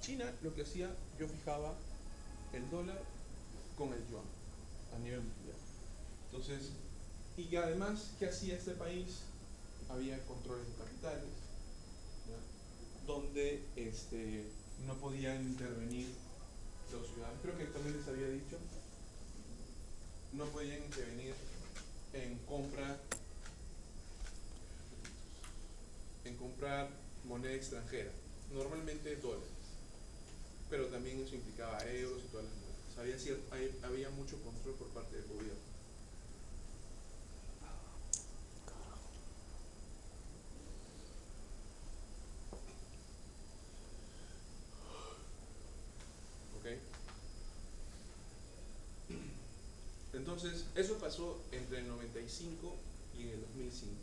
China lo que hacía, yo fijaba el dólar con el yuan a nivel mundial. Entonces, y además, ¿qué hacía este país? Había controles de capitales, ¿ya? Donde no podían intervenir los ciudadanos. Creo que también les había dicho, no podían intervenir en comprar moneda extranjera, normalmente dólares, pero también eso implicaba euros y todas las monedas. Había mucho control por parte del gobierno. ¿Ok? Entonces, eso pasó entre el 95 y en el 2005.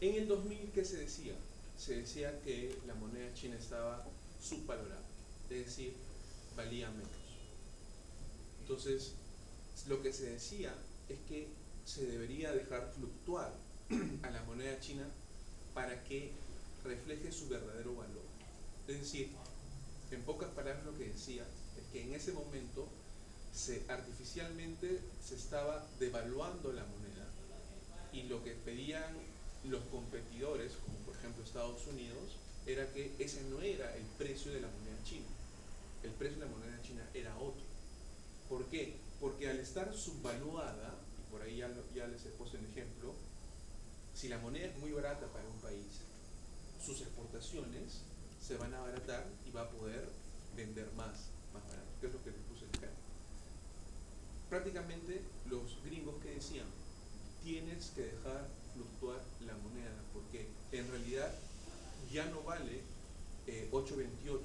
En el 2000, ¿qué se decía? Se decía que la moneda china estaba subvalorada, es decir, valía menos. Entonces, lo que se decía es que se debería dejar fluctuar a la moneda china para que refleje su verdadero valor. Es decir, en pocas palabras lo que decía es que en ese momento artificialmente se estaba devaluando la moneda y lo que pedían los competidores, como por ejemplo Estados Unidos, era que ese no era el precio de la moneda china. El precio de la moneda china era otro. ¿Por qué? Porque al estar subvaluada, y por ahí ya les he puesto un ejemplo, si la moneda es muy barata para un país, sus exportaciones se van a abaratar y va a poder vender más barato, que es lo que les puse acá. Prácticamente los gringos que decían, tienes que dejar fluctuar la moneda, porque en realidad ya no vale 8.28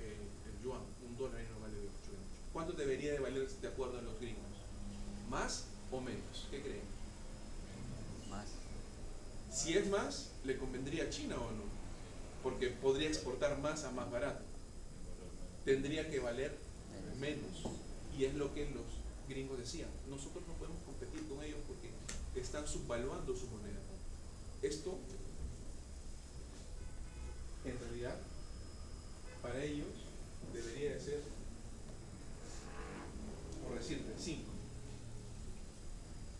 el yuan, un dólar ya no vale 8.28. ¿Cuánto debería de valer de acuerdo a los gringos? ¿Más o menos? ¿Qué creen? Más. Si es más, ¿le convendría a China o no? Porque podría exportar más a más barato. Tendría que valer menos. Y es lo que los gringos decían. Nosotros no podemos competir con ellos porque están subvaluando su moneda. Esto, en realidad, para ellos debería de ser, por decirte, 5.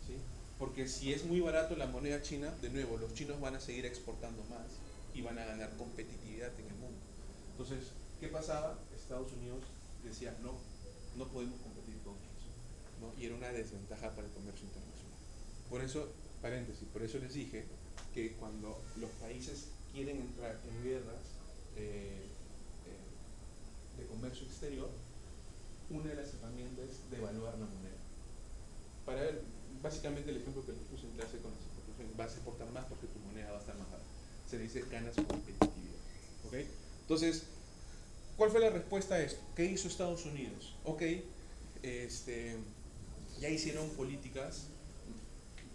¿Sí? Porque si es muy barato la moneda china, de nuevo, los chinos van a seguir exportando más y van a ganar competitividad en el mundo. Entonces, ¿qué pasaba? Estados Unidos decía, no podemos competir con eso, ¿no? Y era una desventaja para el comercio internacional. Por eso, paréntesis, por eso les dije que cuando los países quieren entrar en guerras de comercio exterior, una de las herramientas es devaluar la moneda. Para ver, básicamente el ejemplo que les puse en clase con las exportaciones, vas a exportar más porque tu moneda va a estar más barata. Se le dice ganas competitividad. ¿Ok? Entonces, ¿cuál fue la respuesta a esto? ¿Qué hizo Estados Unidos? Ok, ya hicieron políticas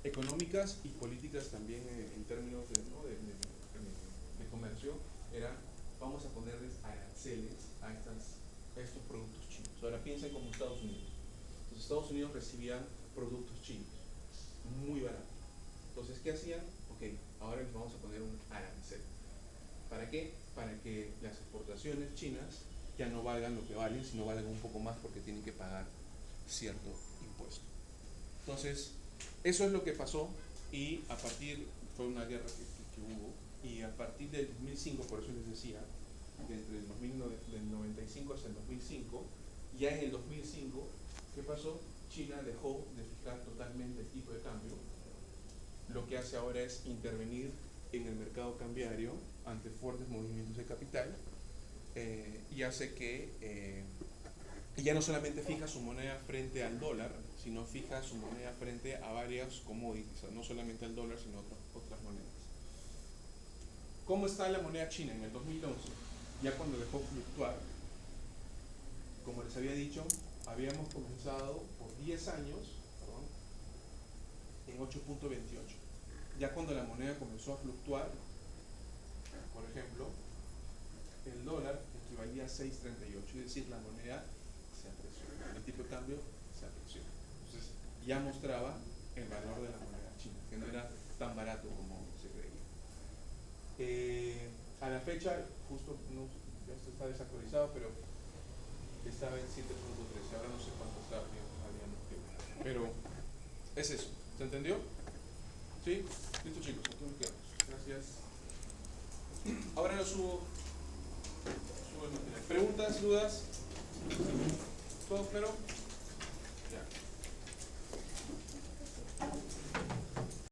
económicas y políticas también en términos de comercio. Era, vamos a ponerles aranceles a estos productos chinos. Ahora piensen como Estados Unidos. Entonces Estados Unidos recibían productos chinos muy baratos. Entonces, ¿qué hacían? Ok, ahora les vamos a poner un arancel. ¿Para qué? Para que las exportaciones chinas ya no valgan lo que valen, sino valgan un poco más porque tienen que pagar cierto impuesto. Entonces, eso es lo que pasó y a partir, fue una guerra que hubo, y a partir del 2005, por eso les decía, que entre el 95 hasta el 2005, ya en el 2005, ¿qué pasó? China dejó de fijar totalmente el tipo de cambio. Lo que hace ahora es intervenir en el mercado cambiario ante fuertes movimientos de capital y hace que ya no solamente fija su moneda frente al dólar, sino fija su moneda frente a varias commodities, o sea, no solamente al dólar, sino otras monedas. ¿Cómo está la moneda china en el 2011? Ya cuando dejó fluctuar, como les había dicho, habíamos comenzado por 10 años en 8.28. Ya cuando la moneda comenzó a fluctuar, por ejemplo, el dólar equivalía a 6.38, es decir, la moneda se apreció, el tipo de cambio se apreció. Entonces ya mostraba el valor de la moneda china, que no era tan barato como se creía. A la fecha, justo, ya esto está desactualizado, pero estaba en 7.13, ahora no sé cuánto está, pero es eso, ¿se entendió? ¿Sí? Listo, chicos, aquí nos quedamos. Gracias. Ahora lo subo el material. ¿Preguntas, dudas? ¿Todo claro?